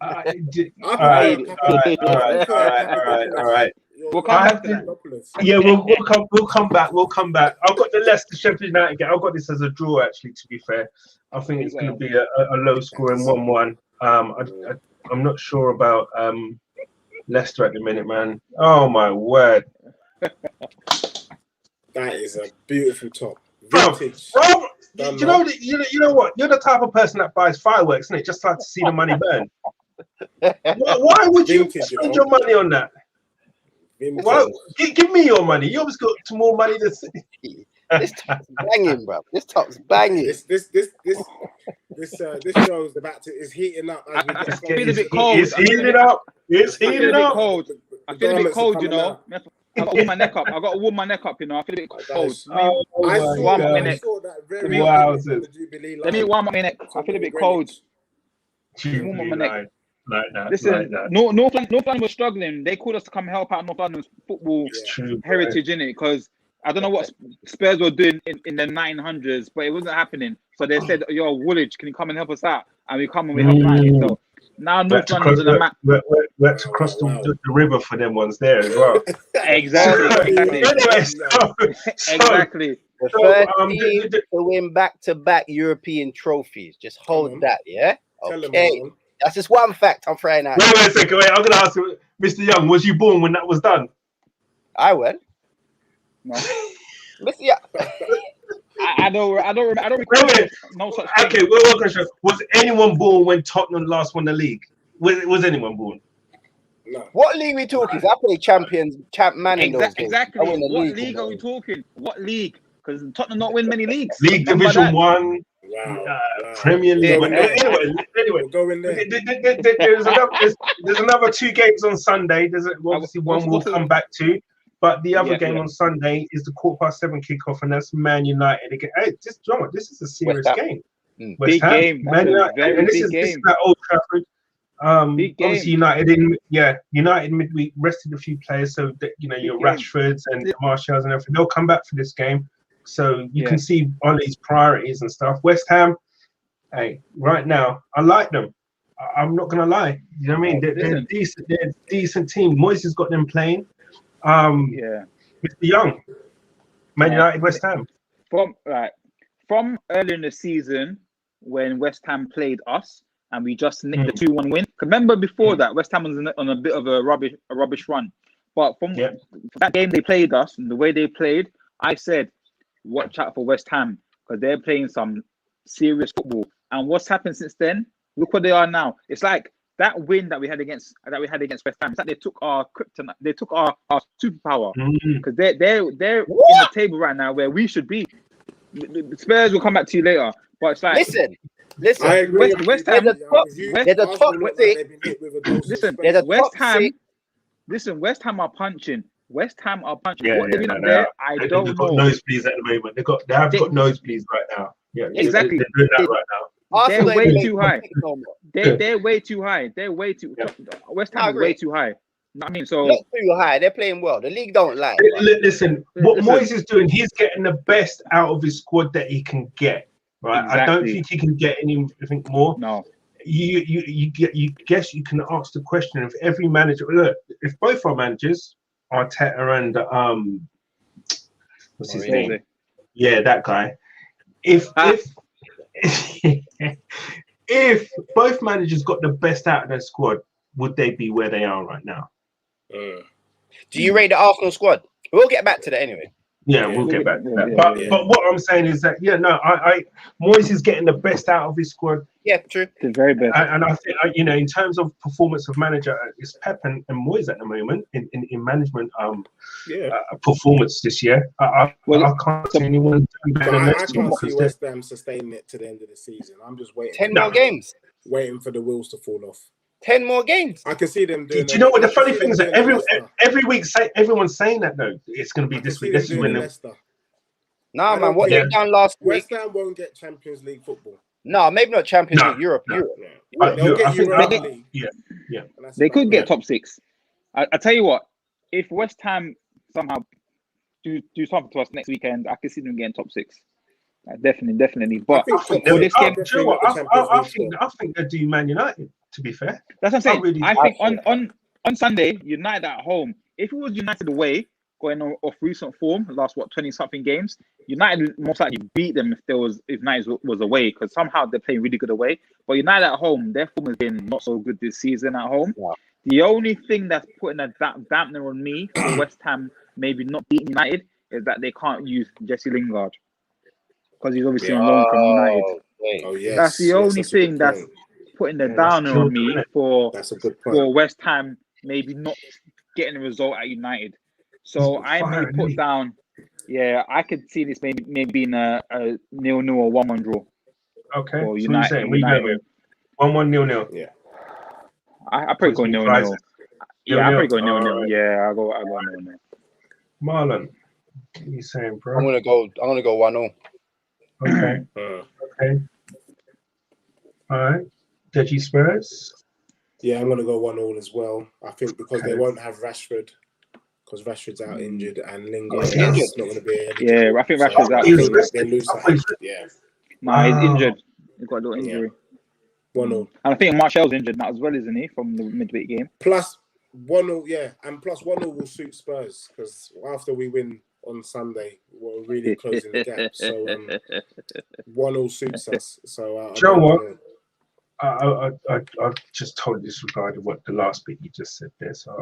All right. We'll come back to that. Yeah, we'll come back. I've got the Leicester Sheffield United game. I've got this as a draw, actually, to be fair. I think it's going to be a low scoring 1-1. I'm not sure about Leicester at the minute, man. Oh my word! That is a beautiful top. Vintage. You know what? You're the type of person that buys fireworks, isn't it? Just like to see the money burn. Why would you spend your money on that? Well, give me your money. You obviously got more money than. This top's banging, bro. This top's banging. This show is heating up. I feel a bit cold. It's heating up. It's heating up. I feel a bit cold, you know. I got to warm my neck up. I got to warm my neck up. You know, I feel a bit cold. I saw that very wow. Let me warm up my neck. I feel a bit cold. Warm up my neck. Like that. Listen, North London was struggling. They called us to come help out North London's football heritage, innit? Because I don't know what Spurs were doing in the 900s, but it wasn't happening. So they said, "Yo, Woolwich, can you come and help us out?" And we come and we help out. So now North London's on the map. We had to cross the river for them ones there as well. Exactly. Exactly. The first team to win back-to-back European trophies. Just hold that, yeah? Okay. That's just one fact I'm throwing out. Wait a second. I'm going to ask you, Mr. Young, was you born when that was done? I went. No. Mr. Young. I don't recall no such thing. Okay, one question. Was anyone born when Tottenham last won the league? Was anyone born? No. What league are we talking? I play champ man in those games. Exactly. What league are we talking? What league? Because Tottenham not win many leagues. League Division 1. Wow. Premier League. Anyway, we'll go in there. There's another 2 games on Sunday. There's obviously one we'll come back to, but the other game on Sunday is the 7:15 kickoff, and that's Man United again. Hey, this is a serious game. Big game. Man United, and this is at Old Trafford. Obviously United midweek rested a few players, so that your Rashfords and Marshalls and everything, they'll come back for this game. So you can see Ollie's priorities and stuff. West Ham, hey, right now, I like them. I'm not gonna lie. You know what I mean? They're a decent team. Moyes has got them playing. Mr. Young, Man United, West Ham. From earlier in the season when West Ham played us and we just nicked the 2-1 win. Remember before that, West Ham was on a bit of a rubbish run. But from that game they played us and the way they played, I said, watch out for West Ham because they're playing some serious football. And what's happened since then? Look where they are now. It's like that win that we had against West Ham. It's like they took our kryptonite, they took our superpower because they're in the table right now where we should be. The Spurs will come back to you later, but it's like listen. I agree. West Ham. They're the top six. Listen, West Ham are punching. West Ham are punching. What they're doing up there, I don't know. They've got nosebleeds at the moment. They have got nosebleeds right now. Yeah, exactly. They're doing that right now. They're way too high. They're way too high. They're way too. West Ham is way too high. I mean, so not too high. They're playing well. The league don't lie. Listen, what Moyes is doing, he's getting the best out of his squad that he can get. Right, exactly. I don't think he can get anything more. No, you guess you can ask the question of every manager. Look, if both our managers, Arteta and what's his name? Yeah, that guy. If both managers got the best out of their squad, would they be where they are right now? Do you rate the Arsenal squad? We'll get back to that anyway. Yeah, we'll get back to that. But what I'm saying is that Moyes is getting the best out of his squad. Yeah, true. The very best. And I think in terms of performance of manager, it's Pep and Moyes at the moment in management performance this year. I can't see anyone doing better than next year. I can't see West Ham sustaining it to the end of the season. I'm just waiting. 10 more games. Waiting for the wheels to fall off. 10 more games. I can see them doing. Do you know what the funny thing is? That every week, everyone's saying that though. It's going to be this week. This is when. Nah, man. What they've done last week. West Ham won't get Champions League football. No, maybe not Champions League. Europe. They'll get Europa League. Yeah. They could get top 6. I tell you what. If West Ham somehow do something to us next weekend, I can see them getting top 6. Definitely. But for this game, I think they're doing Man United. To be fair, that's what I'm saying. I think on Sunday, United at home. If it was United away, going off recent form, last 20-something games, United most likely beat them if United was away because somehow they're playing really good away. But United at home, their form has been not so good this season at home. Yeah. The only thing that's putting a dampener on me for West Ham maybe not beating United is that they can't use Jesse Lingard because he's obviously on loan from United. Oh yes, that's the only thing that's putting the downer on me for West Ham maybe not getting a result at United. So I may put down, I could see this maybe in a 0-0 or 1-1 draw. Okay. For United. 1-1, 0-0. Yeah. I probably go 0-0. Yeah, I probably go 0-0. Yeah, I'll go 0-0. Marlon, what are you saying, bro? I'm gonna go 1-0. Okay. Okay. All right. Deji Spurs. Yeah, I'm gonna go 1-1 as well. I think because they won't have Rashford, because Rashford's out injured and Lingard is not going to be eligible. Yeah, I think Rashford's out. I think they lose that. Yeah. Nah, he's injured. He's got a little injury. 1-0. And I think Martial's injured now as well, isn't he, from the midweek game? Plus 1-0, yeah, and plus 1-0 will suit Spurs because after we win on Sunday, we're really closing the gap. So 1-0 suits us. So you know what? I just totally disregarded what the last bit you just said there. So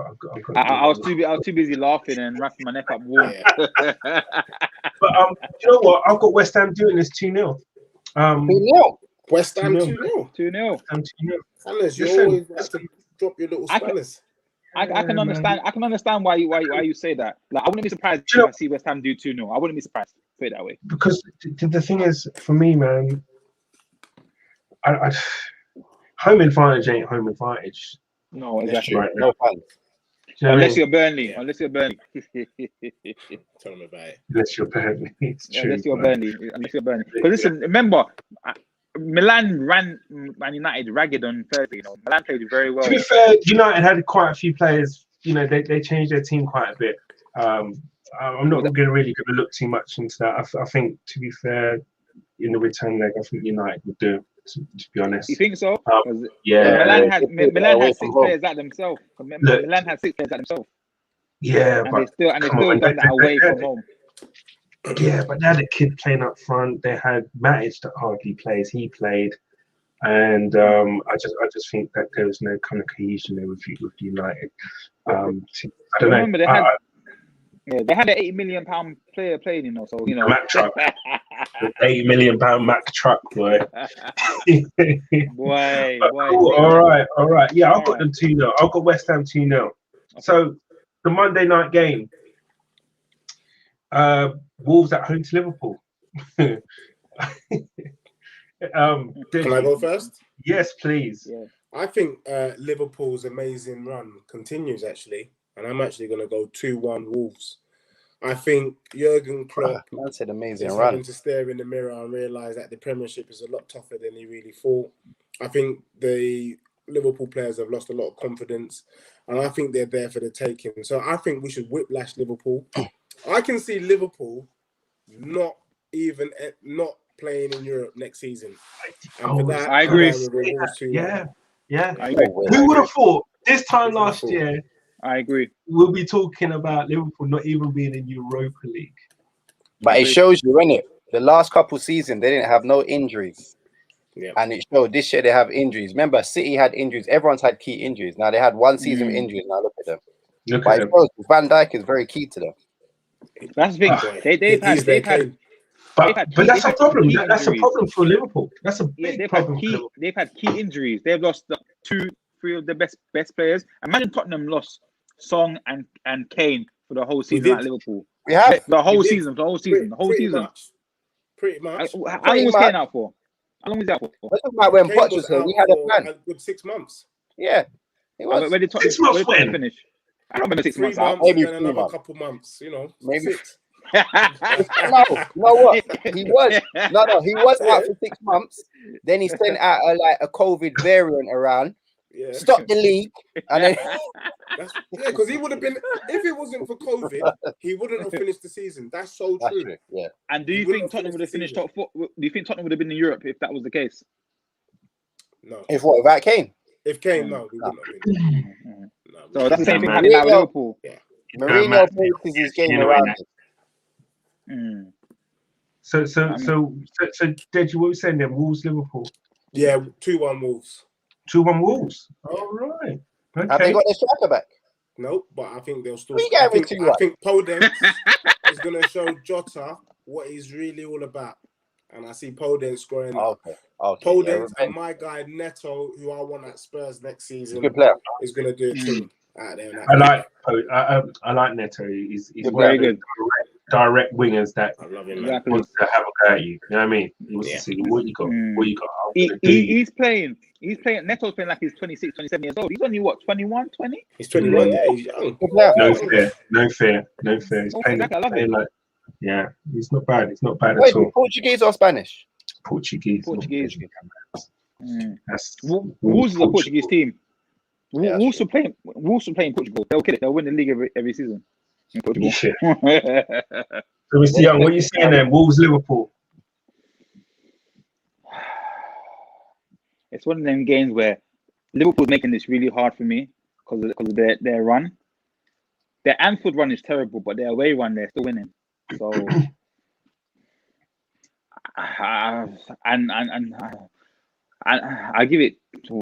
I was too busy laughing and wrapping my neck up warm. But you know what? I've got West Ham doing this 2-0. 2-0. West Ham 2-0. 2-0. Alice, you always have to drop your little spanners. I can understand. I can understand why you say that. Like, I wouldn't be surprised if I see West Ham do 2-0. I wouldn't be surprised. Put it that way. Because the thing is, for me, man, I home advantage ain't home advantage. No, exactly. Right, no fun. Unless you're Burnley. Unless you're Burnley. Tell them about it. Unless you're Burnley. It's true. Unless you're Burnley. Because listen, remember, Milan ran Man United ragged on Thursday. You know, Milan played very well. To be fair, United had quite a few players. You know, they changed their team quite a bit. I'm not really going to look too much into that. I think, to be fair, in the return leg, I think United would do. To be honest, you think so? Yeah. Milan had 6 players at themselves. Milan had 6 players at themselves. Yeah, and they still done that away from home. Yeah, but they had a kid playing up front. They had Matic that hardly plays. He played, and I just think that there was no kind of cohesion there with United. I don't remember know. They had an £80 million player playing, you know. So you know, Mac truck, £80 million Mac truck, boy. boy. Cool. All right. Yeah, I've got them 2-0. I've got West Ham 2-0. Okay. So the Monday night game, Wolves at home to Liverpool. Can I go first? Yes, please. Yeah. I think Liverpool's amazing run continues actually. And I'm actually going to go 2-1 Wolves. I think Jurgen Klopp That's an amazing is run. having to stare in the mirror and realise that the Premiership is a lot tougher than he really thought. I think the Liverpool players have lost a lot of confidence, and I think they're there for the taking. So I think we should whiplash Liverpool. I can see Liverpool not playing in Europe next season. And for that, I agree. Yeah. I agree. Who would have thought this time last year? I agree. We'll be talking about Liverpool not even being in Europa League. But it shows you, innit? The last couple seasons, they didn't have no injuries. Yeah. And it showed this year they have injuries. Remember, City had injuries. Everyone's had key injuries. Now they had one season of injuries. Now look at them. But it shows Van Dijk is very key to them. That's the thing. They've had. But that's a problem. That's a problem for Liverpool. That's a big problem. They've had key injuries. They've lost 2-3 of the best players. Imagine Tottenham lost Song and Kane for the whole season at Liverpool. We have the whole season. Pretty much. How long was Kane out for? How long was he out for? We're talking about when Poch was here. We had a plan. A good 6 months. Yeah, it was. Where did Tottenham finish? I don't remember 6 months out. Maybe another couple months. You know, maybe 6. No, you know what? He was he was out for 6 months. Then he sent out a COVID variant around. Yeah. Stop the league, and then because he would have been, if it wasn't for COVID, he wouldn't have finished the season. That's so true. Yeah. And do you think Tottenham would have finished top 4? Do you think Tottenham would have been in Europe if that was the case? No. If what? Without Kane? If Kane, no, we wouldn't have been. No, so that's the same thing happening now with Liverpool. Yeah. Mourinho plays his game around it. So, Deji, what were you saying then? Wolves, Liverpool? Yeah, 2-1 Wolves. 2-1 Wolves. All right. Okay. Have they got their striker back? Nope, but I think they'll still. I think Podence is going to show Jota what he's really all about. And I see Podence scoring. Okay. Podence and my guy Neto, who I want at Spurs next season, good player, is going to do it too. Out there. I like Neto. He's very good. direct wingers that Exactly. wants to have a go at you. You know what I mean? He wants to see what you got. What you got? He's playing. Neto's playing like he's 26, 27 years old. He's only what, 21, 20? He's 21. Yeah, he's young. No fair. He's playing. I love it. Like, yeah, he's not bad. He's not bad Wait, at all. Portuguese or Spanish? Portuguese. Wolves is a Portuguese team. Wolves are playing Portugal. They'll kill it. They'll win the league every season in Portugal. Yeah. So, Mr. Young, what are you saying then? Wolves, Liverpool. It's one of them games where Liverpool's making this really hard for me because of their run. Their Anfield run is terrible, but their away run, they're still winning. So, and I give it to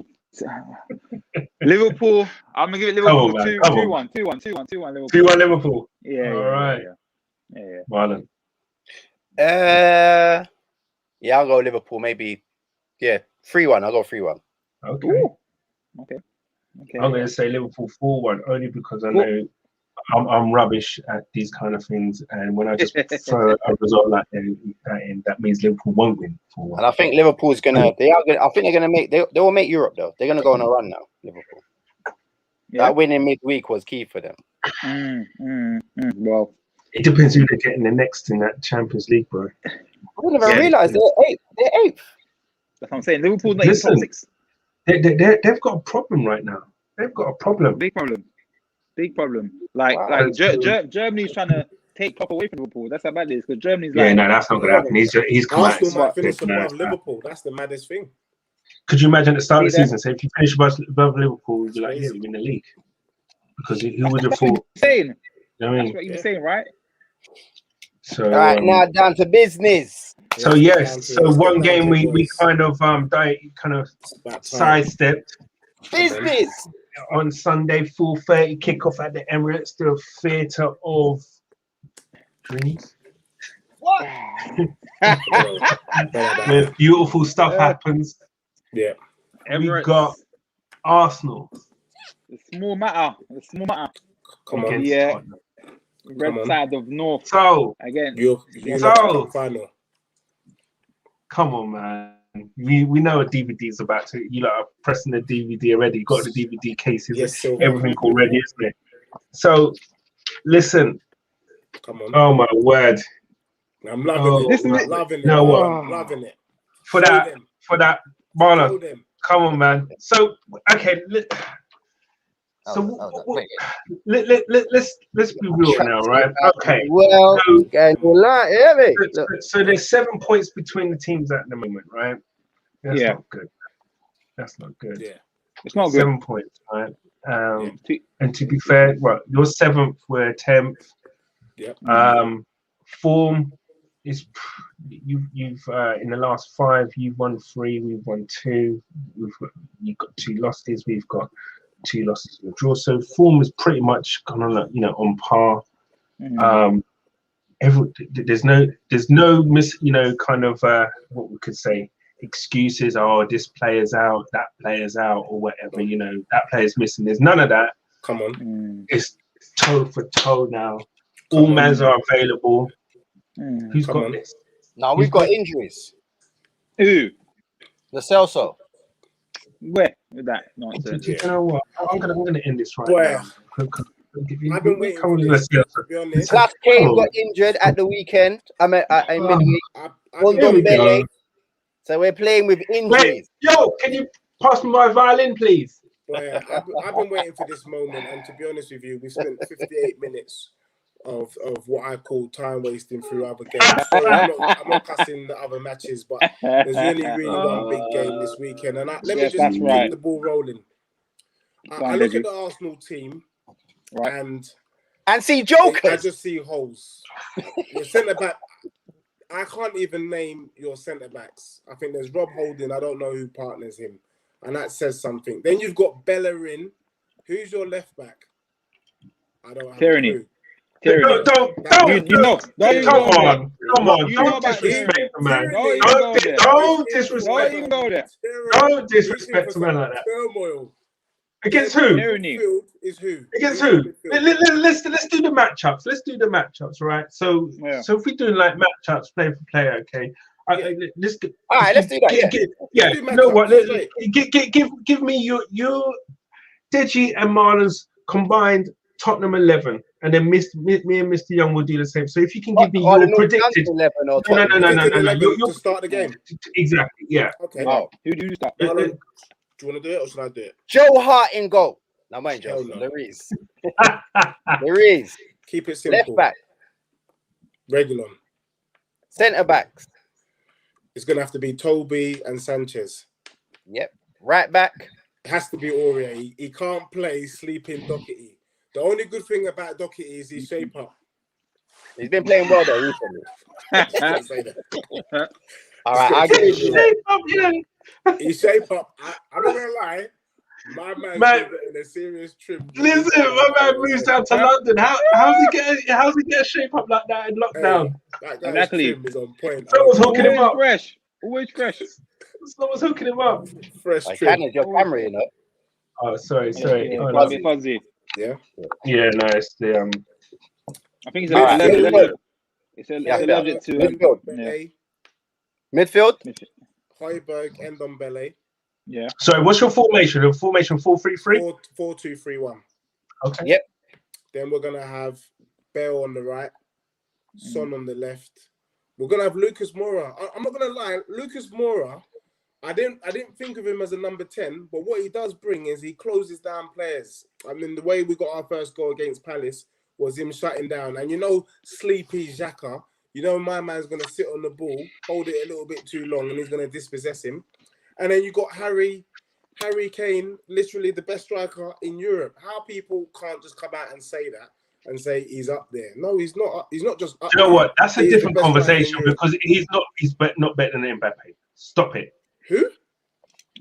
Liverpool. I'm gonna give it Liverpool 2-1 Liverpool. 2-1 Liverpool. Yeah. All right. Yeah. Marlon. Yeah, I'll go Liverpool. Maybe. Yeah, 3-1. I'll go 3-1. Okay. Ooh. Okay. I'm going to say Liverpool 4-1 only because I know I'm rubbish at these kind of things, and when I just throw a result like that in, that means Liverpool won't win 4-1. And I think Liverpool's gonna. I think they're gonna make. They will make Europe though. They're gonna go on a run now. Liverpool. Yeah. That win in midweek was key for them. Well, it depends who they're getting the next in that Champions League, bro. I didn't even realize they're eighth. They're eighth. That's what I'm saying. Liverpool's not even top 6. They've got a problem right now. They've got a problem. Big problem. Like Germany's trying to take top away from Liverpool. That's how bad it is. Because Germany's like, no, that's not going to happen. He's come Arsenal might finish above Liverpool. That's the maddest thing. Could you imagine at the start of the season? So if you finish above Liverpool, you'd be like, yeah, we win the league. Because who would have thought? Saying. You know what I mean? That's what you're saying, right? So all right, now down to business. So so one game we kind of sidestepped. Business. On Sunday, 4:30 kickoff at the Emirates, the Theatre of Dreams. What? Where beautiful stuff happens. Yeah. We got Arsenal. The small matter. Come on. Yeah. Red side of North. So again. Final. Come on, man. We know a DVD is about to. You lot are pressing the DVD already. You got the DVD cases, everything already, isn't it? So, listen. Come on. Oh my word! I'm loving it. I'm loving it. No, I'm loving it. For that, Marlon. Come on, man. So, okay. Let's be real now, right? Okay. Well, so there's 7 points between the teams at the moment, right? That's not good. That's not good. Yeah. It's not good. 7 points, right? And to be fair, well, you're 7th, we're 10th. Yep. Form is you've in the last 5 you've won 3, we've won 2. You've got 2 losses, we've got 2 losses and a draw. So form is pretty much kind of like, on par. There's no kind of what we could say excuses. Oh, this player's out, that player's out, or whatever. That player's missing. There's none of that. Come on. It's toe for toe now. All mans are available. Who's got this? No, we've got injuries. Who? The Celso. Where with that nonsense? You know what? I'm gonna end this right now. I've been waiting for this, to be honest. Slash Kane got injured at the weekend. I mean, midweek. So we're playing with injuries. Wait, yo, can you pass me my violin, please? Well, I've been waiting for this moment, and to be honest with you, we spent 58 minutes of what I call time wasting through other games. So I'm not cussing the other matches, but there's really one big game this weekend, and let me just keep the ball rolling. I look at the Arsenal team, and see jokers. I just see holes. Your centre back. I can't even name your centre backs. I think there's Rob Holding. I don't know who partners him, and that says something. Then you've got Bellerin. Who's your left back? I don't have Tierney. a clue. Come on. Don't disrespect the man. Don't disrespect the man like that. Turmoil. Against who? Midfield is who? Against who? Let's do the matchups. Let's do the matchups, right? So if we're doing like matchups, player for player, okay. All right, let's do that. Yeah. You know what? Give me your Deji and Marlon's combined Tottenham 11, and then me and Mr. Young will do the same. So if you can give me your predicted 11 or no. To start the game. Exactly. Yeah. Okay. Oh, who do you start? Do you want to do it or should I do it? Joe Hart in goal. Now, mind you, there is. There is. Keep it simple. Left back. Regulon. Centre backs. It's going to have to be Toby and Sanchez. Yep. Right back. It has to be Aurier. He can't play sleeping Doherty. The only good thing about Doherty is his shape up. He's been playing well though recently. All right, I agree with you. His shape up. I'm not going to lie. My man's in a serious trip. Listen, my man moves down to London. How's he getting shape up like that in lockdown? That guy's trim is on point. Someone's hooking him up. Always fresh. Someone's hooking him up. Fresh trim. Your camera, you know. Oh, sorry. Fuzzy. Yeah. Yeah, nice. I think it's allergic to midfield. Højbjerg and Ndombele. Yeah. Sorry, what's your formation? Your formation 4-3-3? 4-2-3-1. Okay. Yep. Then we're gonna have Bale on the right, Son on the left. We're gonna have Lucas Moura. I'm not gonna lie, Lucas Moura. I didn't think of him as a number 10, but what he does bring is he closes down players. I mean, the way we got our first goal against Palace was him shutting down. And you know, sleepy Xhaka, you know my man's going to sit on the ball, hold it a little bit too long, and he's going to dispossess him. And then you got Harry Kane, literally the best striker in Europe. How people can't just come out and say that and say he's up there. No, he's not. He's not just up there. You know what? That's a different conversation because he's not better than Mbappe. Stop it. Who?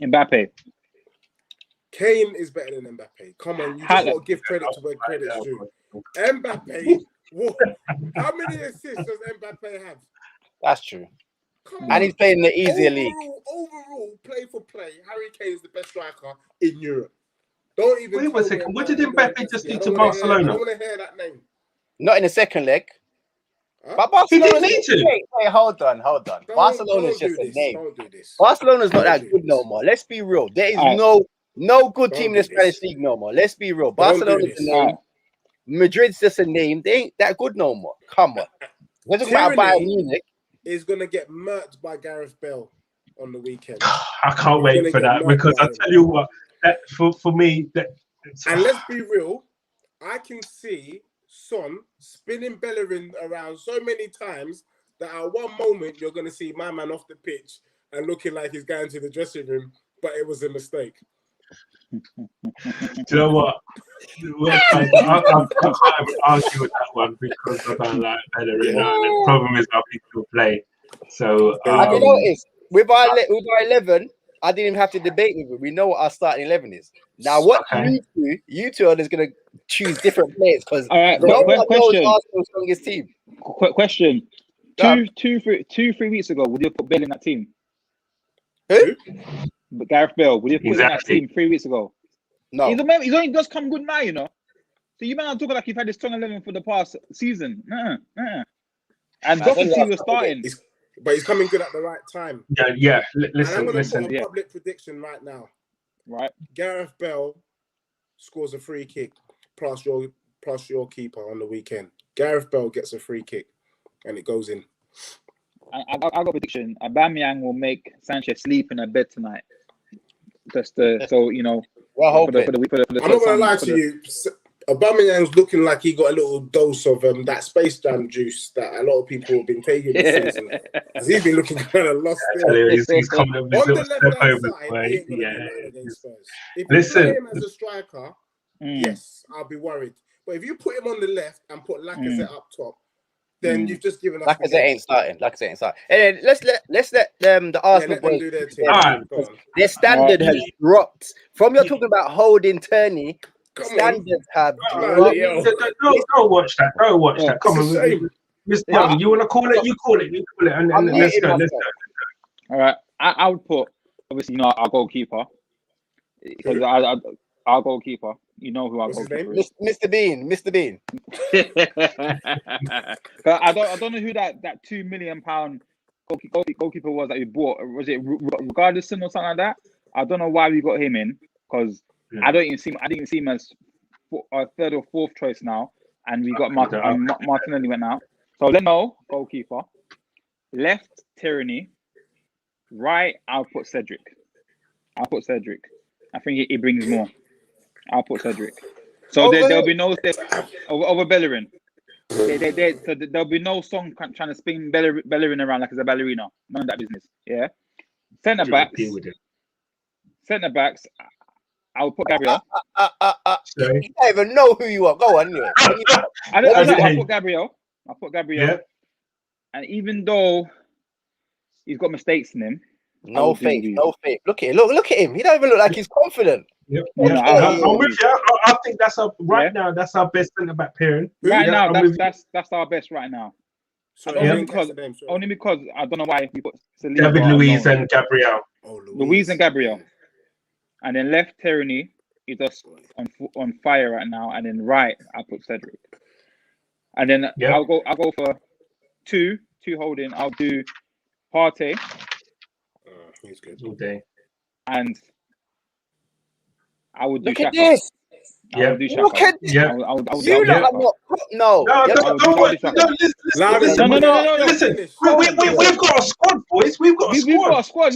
Mbappe. Kane is better than Mbappe. Come on, you just got to give credit to where credit's due. Mbappe, how many assists does Mbappe have? That's true. And he's playing in the easier league. Overall, play for play, Harry Kane is the best striker in Europe. Don't even. Wait 1 second. What did Mbappe just do to Barcelona? I don't want to hear that name. Not in the second leg. Huh? But Barcelona he didn't need to. Wait, hold on. Barcelona's just a name. Don't do this. Barcelona's not that good no more. Let's be real. There is no good team in the Spanish league no more. Let's be real. Barcelona's a name. Madrid's just a name. They ain't that good no more. Come on. We're talking about Bayern Munich. Is going to get murked by Gareth Bale on the weekend. I can't wait for that because I tell you what, that for me and let's be real, I can see Son spinning Bellerin around so many times that at one moment you're going to see my man off the pitch and looking like he's going to the dressing room, but it was a mistake. Do you know what? I can't argue with that one because I don't like Bellerin. The problem is how people play. So have you noticed with our 11? I didn't even have to debate with it. We know what our starting 11 is. Now, what you two are just going to choose different players because no one knows Arsenal's strongest team. Question: 3 weeks ago, would you have put Bale in that team? Who? But Gareth Bale, would you have put in that team 3 weeks ago? No. He's only just come good now, you know. So you might not talk like you've had a strong 11 for the past season. And Doherty was starting. But he's coming good at the right time. Yeah. Listen. I'm going to put a public prediction right now. Right. Gareth Bale scores a free kick plus your keeper on the weekend. Gareth Bale gets a free kick and it goes in. I got a prediction. Aubameyang will make Sanchez sleep in a bed tonight. Just so you know. Well, I'm not going to lie to you. Aubameyang's looking like he got a little dose of that Space Jam juice that a lot of people have been taking this season. Because he's been looking kind of lost. He's coming up with little step over way. If you play him as a striker, yes, I'll be worried. But if you put him on the left and put Lacazette up top, then you've just given us. Lacazette ain't starting. And then let's let the Arsenal boys do their thing. Their standard has dropped. From you're talking about holding Turney. Standards have dropped. Don't watch that. Come on, Mr. Young, you want to call it? You call it. And let's go. All right. I would put obviously our goalkeeper because Our goalkeeper. You know who our What's his goalkeeper name? is. Mr. Bean. Mr. Bean. But I don't know who that £2 million goalkeeper was that we bought. Was it Regardlison or something like that? I don't know why we got him in, because I didn't see him as our third or fourth choice now, and we got Martinelli went out. So Leno, goalkeeper. Left, Tierney. Right, I'll put Cedric. I think he brings more. I'll put Cedric. So there'll be no step over Bellerin. So there'll be no song trying to spin Bellerin around like it's a ballerina. None of that business. Yeah. Centre backs. I'll put Gabriel. You don't even know who you are. Go on, anyway. I'll put Gabriel. Yeah. And even though he's got mistakes in him, no faith. Look at him. He don't even look like he's confident. Yep. I'm with you. I think that's our now. That's our best centre back pairing. Right now, that's our best right now. Only because I don't know why we put David Luiz and Gabriel. Luiz and Gabriel, and then left Tierney is just on fire right now, and then right I put Cedric, and then I'll go for two holding. I'll do Partey. He's good all day, and I would do Look Xhaka. at this. Look at this. Yeah. You lot are not. No. Listen. No. Listen. We've got a squad, boys. We've got a squad.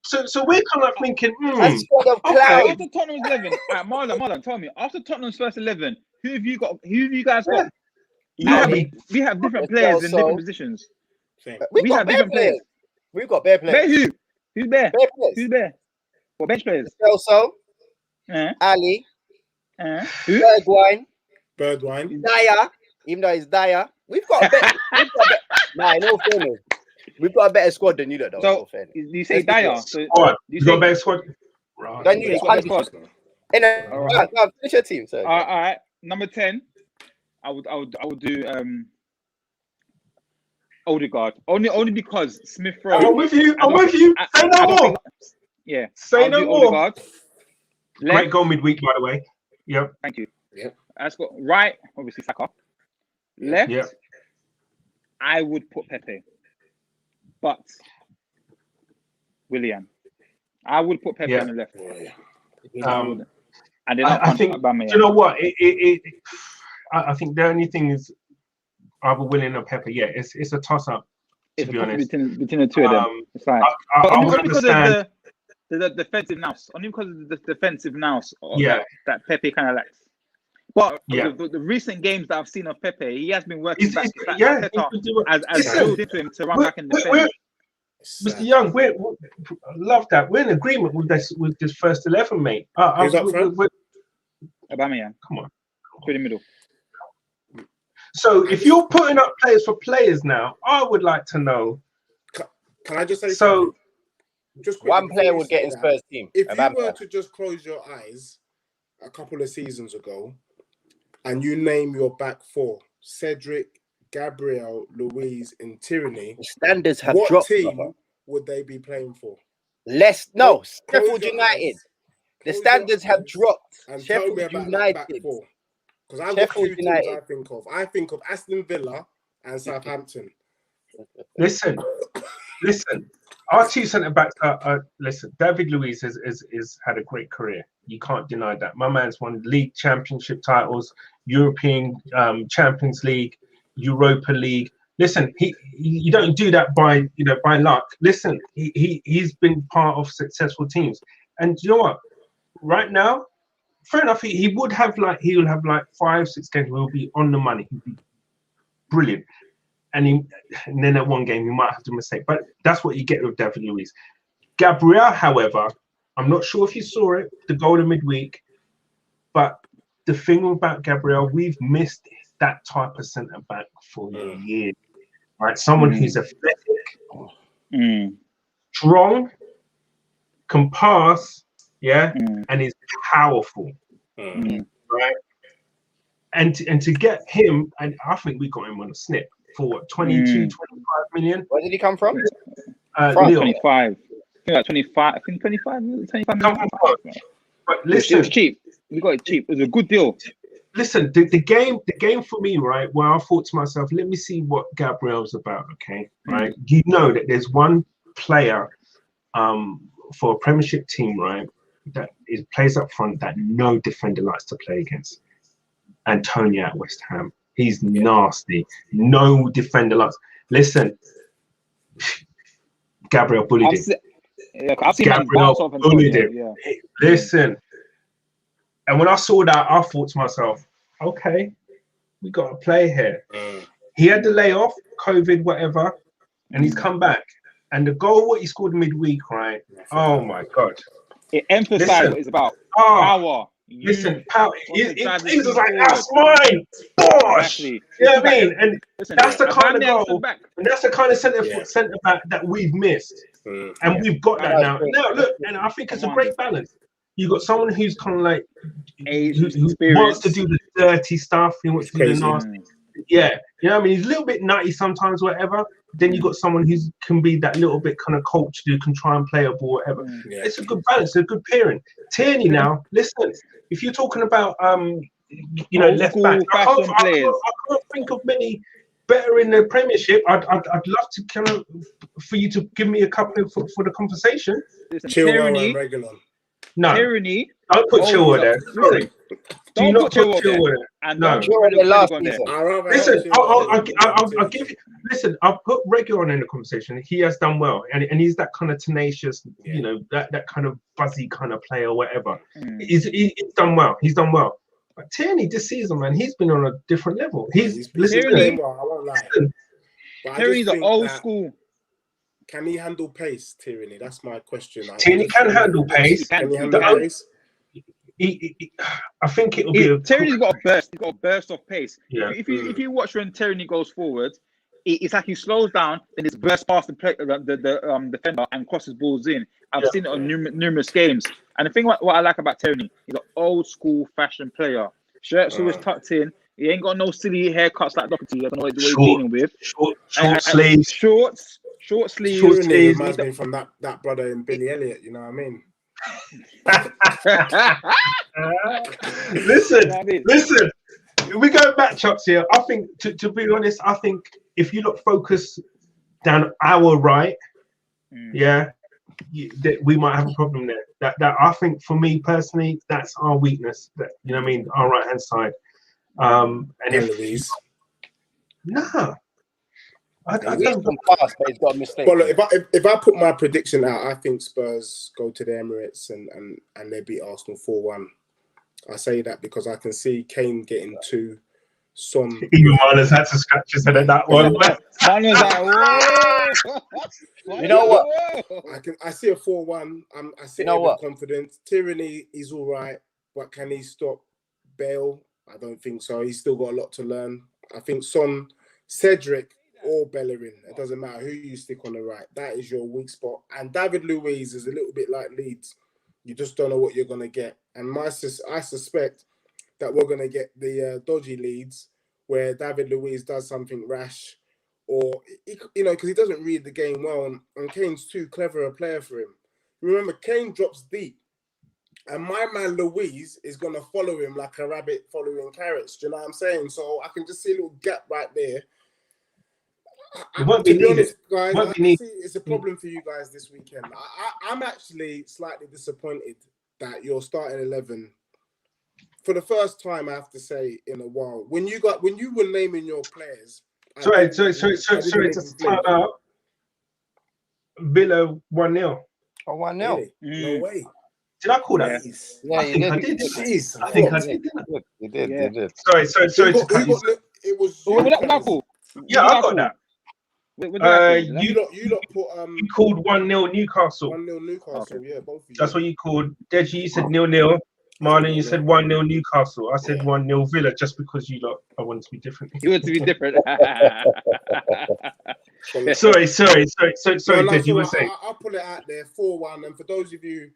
So we're kind of thinking, A squad of cloud. After Tottenham's 11, Marlon, tell me. After Tottenham's first 11, who have you got? Who have you guys got? We have different players in different positions. We have different players. We've got bare players. Bear who? Who's bare? Bare players. Who's bare? What bench players? Also, Ali, who? Birdwine. Dyer, even though it's Dyer, we've got a better. Nah, in all fairness, we've got a better squad than you lot, though. So you say Dyer? So you got a better squad. Right. Then you got a squad. Finish your team, sir. All right. Number 10, I would do Odegaard. Only because Smith Rowe. I'm with you. Say no more. Yeah. Say no more. Odegaard. Great goal midweek, by the way. Yep. Thank you. Yep. That's got right, obviously Saka. Left. Yep. I would put Pepe. But Willian. I would put Pepe on the left. And then I think. Aubameyang. Do you know what? I think the only thing is either Willian or Pepe. Yeah, it's a toss up. To be honest, between the two of them, it's like I would understand. The defensive nous, only because of the defensive nous, that Pepe kind of lacks. But the recent games that I've seen of Pepe, he has been working as built into him to run back in defense. Mr. Young, I love that. We're in agreement with this first 11, mate. Aubameyang, come on, through the middle. So if you're putting up players for players now, I would like to know. Can I just say so? Just one player would get his first team. If you were to just close your eyes a couple of seasons ago and you name your back four, Cedric, Gabriel, Luiz, and Tierney, the standards have what dropped. What team would they be playing for? Sheffield United. The standards have dropped. And Sheffield United. Because I've got two teams I think of. I think of Aston Villa and Southampton. Listen. Our two centre backs are listen. David Luiz has had a great career. You can't deny that. My man's won league championship titles, European Champions League, Europa League. Listen, you don't do that by luck. Listen, he's been part of successful teams, and you know what? Right now, fair enough. He will have like 5-6 games. Will be on the money. He'll be brilliant. And then at one game, you might have to mistake. But that's what you get with David Luiz. Gabriel, however, I'm not sure if you saw it, the goal in midweek. But the thing about Gabriel, we've missed that type of centre-back for years. Right? Someone who's athletic, strong, can pass, and is powerful. Right? And to get him, and I think we got him on a snip. For what, 22, 25 million? Where did he come from? France, 25. I think 25. I think 25 million. But listen, it was cheap. We got it cheap. It was a good deal. Listen, the game for me, right, where I thought to myself, let me see what Gabriel's about, okay? Right? You know that there's one player for a Premiership team, right, that plays up front that no defender likes to play against. Antonio at West Ham. He's nasty. No defender likes. Listen, Gabriel bullied him. I've seen Gabriel bullied him. Yeah. Listen, and when I saw that, I thought to myself, okay, we got to play here. He had the layoff, COVID, whatever, and he's come back. And the goal, what he scored midweek, right? Oh my God! It emphasized what it's about. Power. Listen, power. He was like, that's mine, bosh. You know what I mean? And that's the kind of goal, and that's the kind of centre back that we've missed, and we've got that now. Now look, and I think it's a great balance. You got someone who's kind of like who wants to do the dirty stuff. He wants to do the nasty. Yeah, you know what I mean? He's a little bit nutty sometimes, whatever. Then you got someone who can be that little bit kind of coach who can try and play a ball, whatever. It's a good balance, a good pairing. Tierney now, listen, if you're talking about left back, I can't think of many better in the Premiership. I'd love to kind of for you to give me a couple for the conversation. Chilwell and Reguilon. No, Tyranny. Don't put Chilwell there. Sorry. Do not put Chilwell there. No. Listen, I'll give you. Listen, I'll put Reguilon in the conversation. He has done well, and he's that kind of tenacious, that kind of buzzy kind of player, or whatever. He's done well. He's done well. But Tierney this season, man, he's been on a different level. He's playing well. I won't lie. Tierney's an old school. Can he handle pace, Tierney? That's my question. Tierney can handle pace. Can he handle pace? I think it'll be. Tierney's got a burst. He's got a burst of pace. Yeah. If you watch when Tierney goes forward, it's like he slows down, then it's burst past the defender and crosses balls in. I've seen it on numerous games. And the thing what I like about Tierney, he's an old school fashion player. Shirt's always tucked in. He ain't got no silly haircuts like Doherty. I don't know what he's dealing with. Short sleeves. Short sleeves. Tierney reminds me from that brother in Billy Elliot. You know what I mean? Listen. We go matchups here. I think, to be honest, I think if you look focus down our right, we might have a problem there. That I think for me personally, that's our weakness. That you know what I mean, our right hand side. And if no. I don't pass, but he's got a mistake. Well, look, if I put my prediction out, I think Spurs go to the Emirates and they beat Arsenal 4-1. I say that because I can see Kane getting to Son. Even Marlon's had to scratch his head at that one. Marlon's like, whoa. You know what? I see a 4-1. I see it with confidence. Tierney is all right, but can he stop Bale? I don't think so. He's still got a lot to learn. I think Son, Cedric, or Bellerin, it doesn't matter who you stick on the right. That is your weak spot. And David Luiz is a little bit like Leeds. You just don't know what you're going to get. And I suspect that we're going to get the dodgy Leeds where David Luiz does something rash or, because he doesn't read the game well. And Kane's too clever a player for him. Remember, Kane drops deep. And my man Luiz is going to follow him like a rabbit following carrots. Do you know what I'm saying? So I can just see a little gap right there. To be honest, guys, it's a problem for you guys this weekend. I'm actually slightly disappointed that your starting 11, for the first time, I have to say, in a while, when you were naming your players. Sorry to start out. Villa 1-0. Oh, 1-0. Really? No way. Did I call that? Yeah, I think I did. Jeez. I think I did. You did. Sorry to cut you. It was. Yeah, I got that. You lot put you called 1-0 Newcastle. 1-0 Newcastle, okay. Yeah, both of you. That's what you called. Deji, you said 0-0. Marlon, you said 1-0 Newcastle. I said 1-0 Villa, just because I wanted to be different. You want to be different. Sorry, Deji, you were saying. I'll put it out there 4-1, and for those of you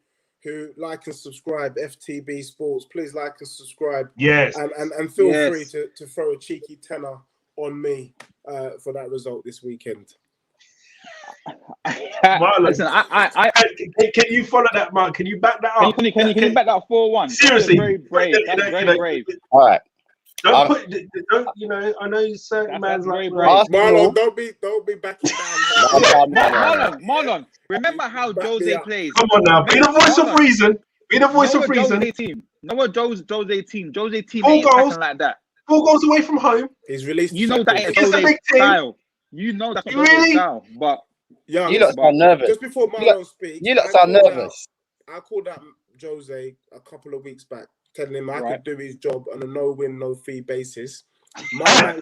who like and subscribe, FTB Sports, please like and subscribe. Yes. And feel free to throw a cheeky tenner on me for that result this weekend. Marlon, listen, can you follow that, Mark? Can you back that up? Can you back that up 4-1? Seriously, That's very brave. That's very brave. All right. Don't you know? I know certain man's like Marlon, don't be backing down. Marlon, remember how Jose plays. Come on now, be the voice of reason. Be the voice of reason. Jose team. Jose team 4 ain't goals like that. 4 goals away from home. He's released. You know that ain't It's a big team. style. You know that's not Jose's style. But yeah, you lot sound nervous. Just before Marlon speaks, you lot sound nervous. I called out Jose a couple of weeks back, telling him I could do his job on a no-win, no-fee basis. My man,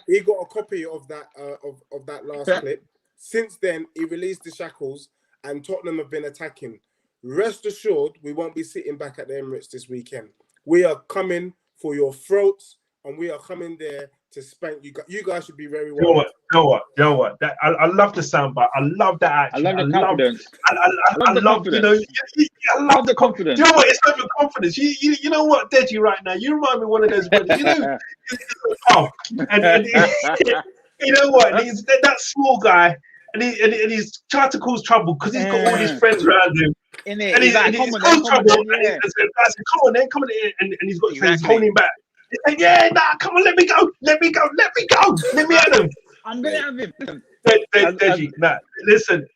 he got a copy of that of that last clip. Since then, he released the shackles, and Tottenham have been attacking. Rest assured, we won't be sitting back at the Emirates this weekend. We are coming for your throats, and we are coming there to spank you. You guys should be very well. You know what? That I love the soundbite. I love that action. I love the confidence. I love you know. I love the confidence. You know what? It's not even confidence. You know what, Deji, right now. You remind me of one of those brothers. You know, and you know what? He's that small guy, and he's trying to cause trouble because he's got all his friends around him. And he's caused trouble. And he's come on, and he's got his friends holding him back. He's like, come on, let me go, let me at him. I'm gonna have him. Deji, listen.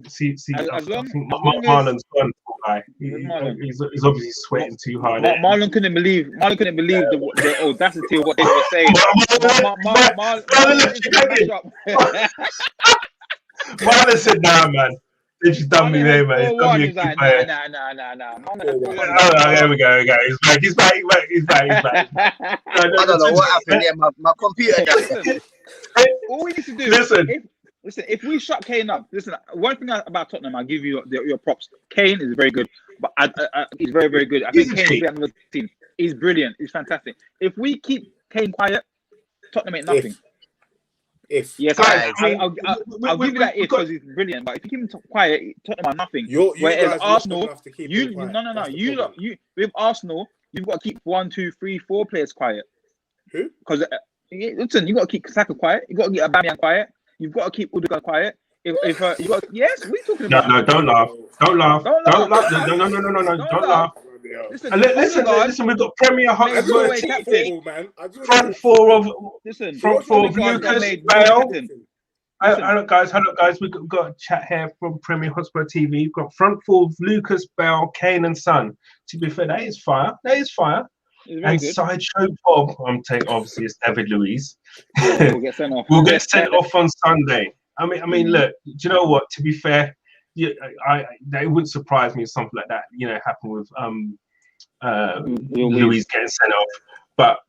See, I think Marlon's gone, guy. He's obviously sweating too hard. Marlon couldn't believe the audacity of what they were saying. Marlon said, "Nah, man. They just done me there, man. He's done me a like, nah. There we go. He's back. I don't know what happened there. My computer. All we need to do. Listen. If we shut Kane up, listen. One thing about Tottenham, I'll give you your props. Kane is very good, but he's very, very good. I think Kane is another team. He's brilliant. He's fantastic. If we keep Kane quiet, Tottenham ain't nothing. Yes, I'll give you that because he's brilliant. But if you keep him quiet, Tottenham are nothing. Whereas Arsenal, with Arsenal, you've got to keep 1, 2, 3, 4 players quiet. Who? Because listen, you got to keep Saka quiet. You got to keep Aubameyang quiet. You've got to keep Odegaard quiet. If you got, yes, we're talking about. No, don't laugh. No, don't laugh. Listen. We've got Premier Hotspur TV. Front four of Lucas Bale. Hello guys. We've got a chat here from Premier Hotspur TV. We've got front four of Lucas Bale, Kane, and Son. To be fair, that is fire. And Sideshow Bob, obviously it's David Luiz. We'll get sent off on Sunday. I mean, look. Do you know what? To be fair, it wouldn't surprise me if something like that, happened with Luiz getting sent off. But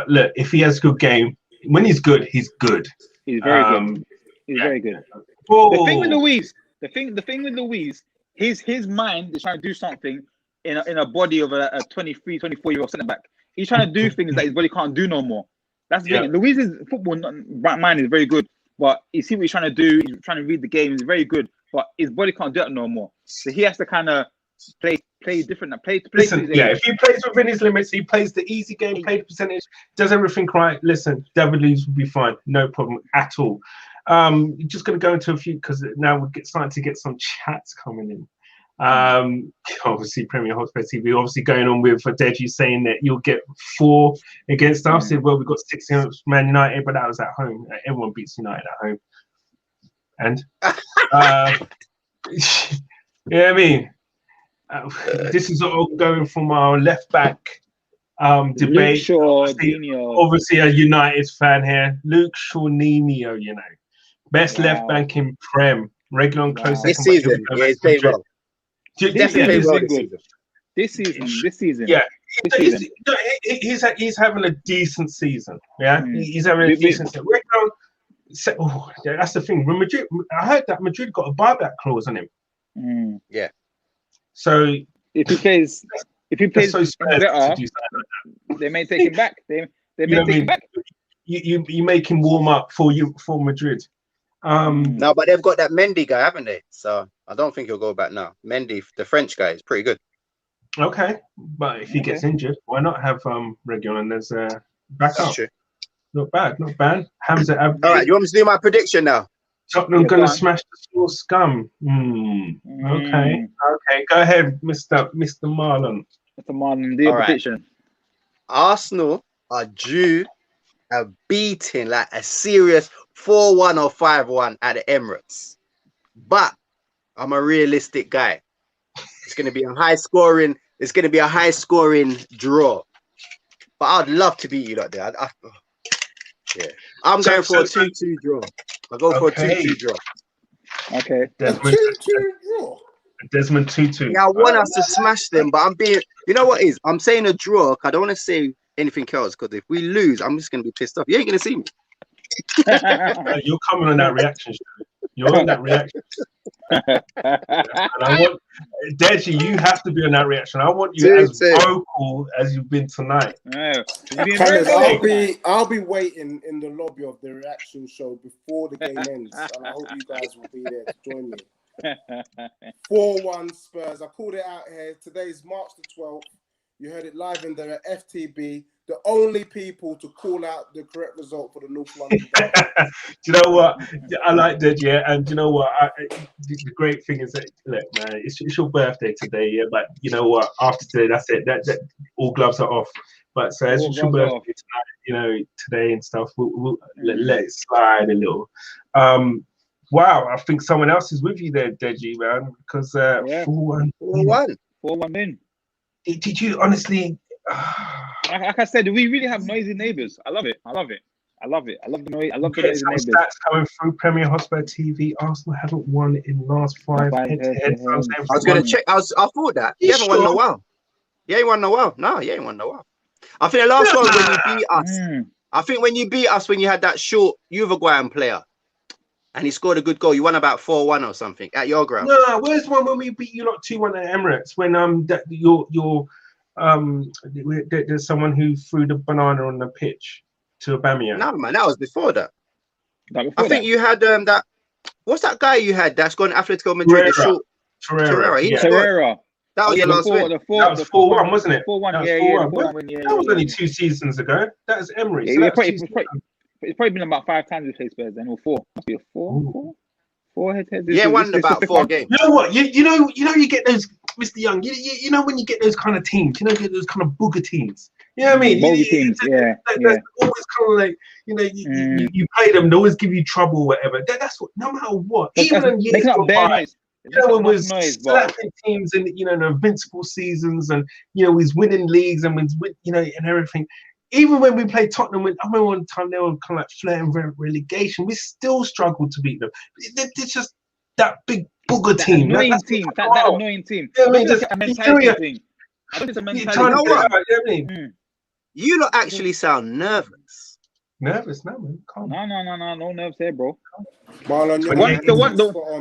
look, if he has a good game, when he's good, he's good. He's very good. He's very good. Whoa. The thing with Luiz, his mind is trying to do something in a body of a 23, 24-year-old centre back. He's trying to do things that his body can't do no more. That's the thing. Luiz's football mind is very good, but you see what he's trying to do. He's trying to read the game. He's very good, but his body can't do it no more. So he has to kind of play different. Listen, if he plays within his limits, he plays the easy game, play the percentage, does everything right. Listen, David Luiz will be fine, no problem at all. Just going to go into a few because now we're starting to get some chats coming in. Obviously Premier Hotspur TV obviously going on with Deji saying that you'll get 4 against us. Well, we got 6 against Man United, but that was at home. Everyone beats United at home. And I mean, this is all going from our left back debate. Obviously a United fan here. Luke Shaw-Nino, best left back in Prem, regular and close this season. Yeah, he's played well. This season. Yeah, he's having a decent season. Yeah, he's having a decent season. That's the thing. Madrid, I heard that Madrid got a buyback clause on him. Yeah. So if he plays so better, they may take him back. They may take him back. You make him warm up for Madrid. No, but they've got that Mendy guy, haven't they? So I don't think he'll go back now. Mendy, the French guy, is pretty good. Okay, but if he gets injured, why not have Reguilon as a backup? True. Not bad. Hamza. All right, you want me to do my prediction now? Tottenham going to smash the small scum. Okay. Go ahead, Mr. Marlon. Mr. Marlon, do your prediction. Arsenal are due a beating, like a serious 4-1 or 5-1 at the Emirates. But I'm a realistic guy. It's going to be a high scoring. It's going to be a high scoring draw. But I'd love to beat you like that. I'm going for a 2-2 draw. I'll go for a 2-2 draw. Okay. Desmond 2-2 draw. Desmond 2-2. Yeah, I want us to smash them, but I'm being. You know what it is? I'm saying a draw. I don't want to say anything else because if we lose, I'm just going to be pissed off. You ain't going to see me. You're coming on that reaction show. You're on that reaction. And I want Deji, you have to be on that reaction. I want you as vocal as you've been tonight. I'll be waiting in the lobby of the reaction show before the game ends, and I hope you guys will be there to join me. 4-1 Spurs. I called it out here. Today's March the 12th. You heard it live in the FTB. The only people to call out the correct result for the North London. Do you know what? I like that, yeah. And do you know what? The great thing is that, look, man, it's your birthday today, yeah. But you know what? After today, that's it. That all gloves are off. But so as it's your birthday tonight, you know, today and stuff, we'll let it slide a little. Wow, I think someone else is with you there, Deji, man, because 4-1 win. Did you honestly? Like I said, we really have noisy neighbours. I love it. I love the noise. I love the noisy neighbours. Stats coming through Premier Hotspur TV. Arsenal haven't won in last 5 head-to-head. I was going to check. I thought that. You haven't won in a while. You ain't won in a while. No, you ain't won in a while. I think the last one when you beat us. I think when you beat us, when you had that short Uruguayan player, and he scored a good goal. You won about 4-1 or something at your ground. No, where's the one when we beat you lot 2-1 at Emirates? When there's someone who threw the banana on the pitch to Aubameyang. No, man, that was before that. I think you had that. What's that guy you had that's gone Atletico Madrid? Torreira. That was your last win. That was 4-1, wasn't it? 4-1, That was only 2 seasons ago. That was Emery. It's probably been about 5 times we played Spurs then, or 4. Must be a 4 head-to-head. Yeah, won about 4 games. You know what? You know you get those, Mr. Young. You know when you get those kind of teams. You know, you get those kind of booger teams. You know what I mean? Teams. That's always kind of like, you know, you play them. They always give you trouble, whatever. That's what. No matter what. Even in years gone by. You know, it was slapping teams in, you know, the invincible seasons, and you know, he's winning leagues and you know, and everything. Even when we played Tottenham, I remember one time they were kind of like flirting relegation. We still struggled to beat them. It's just that big booger team. That annoying team. Yeah, I mean, just a mentality thing. I think it's a mentality thing. You lot actually sound nervous. Nervous, no, man. Calm. No nerves here, bro. Marlon,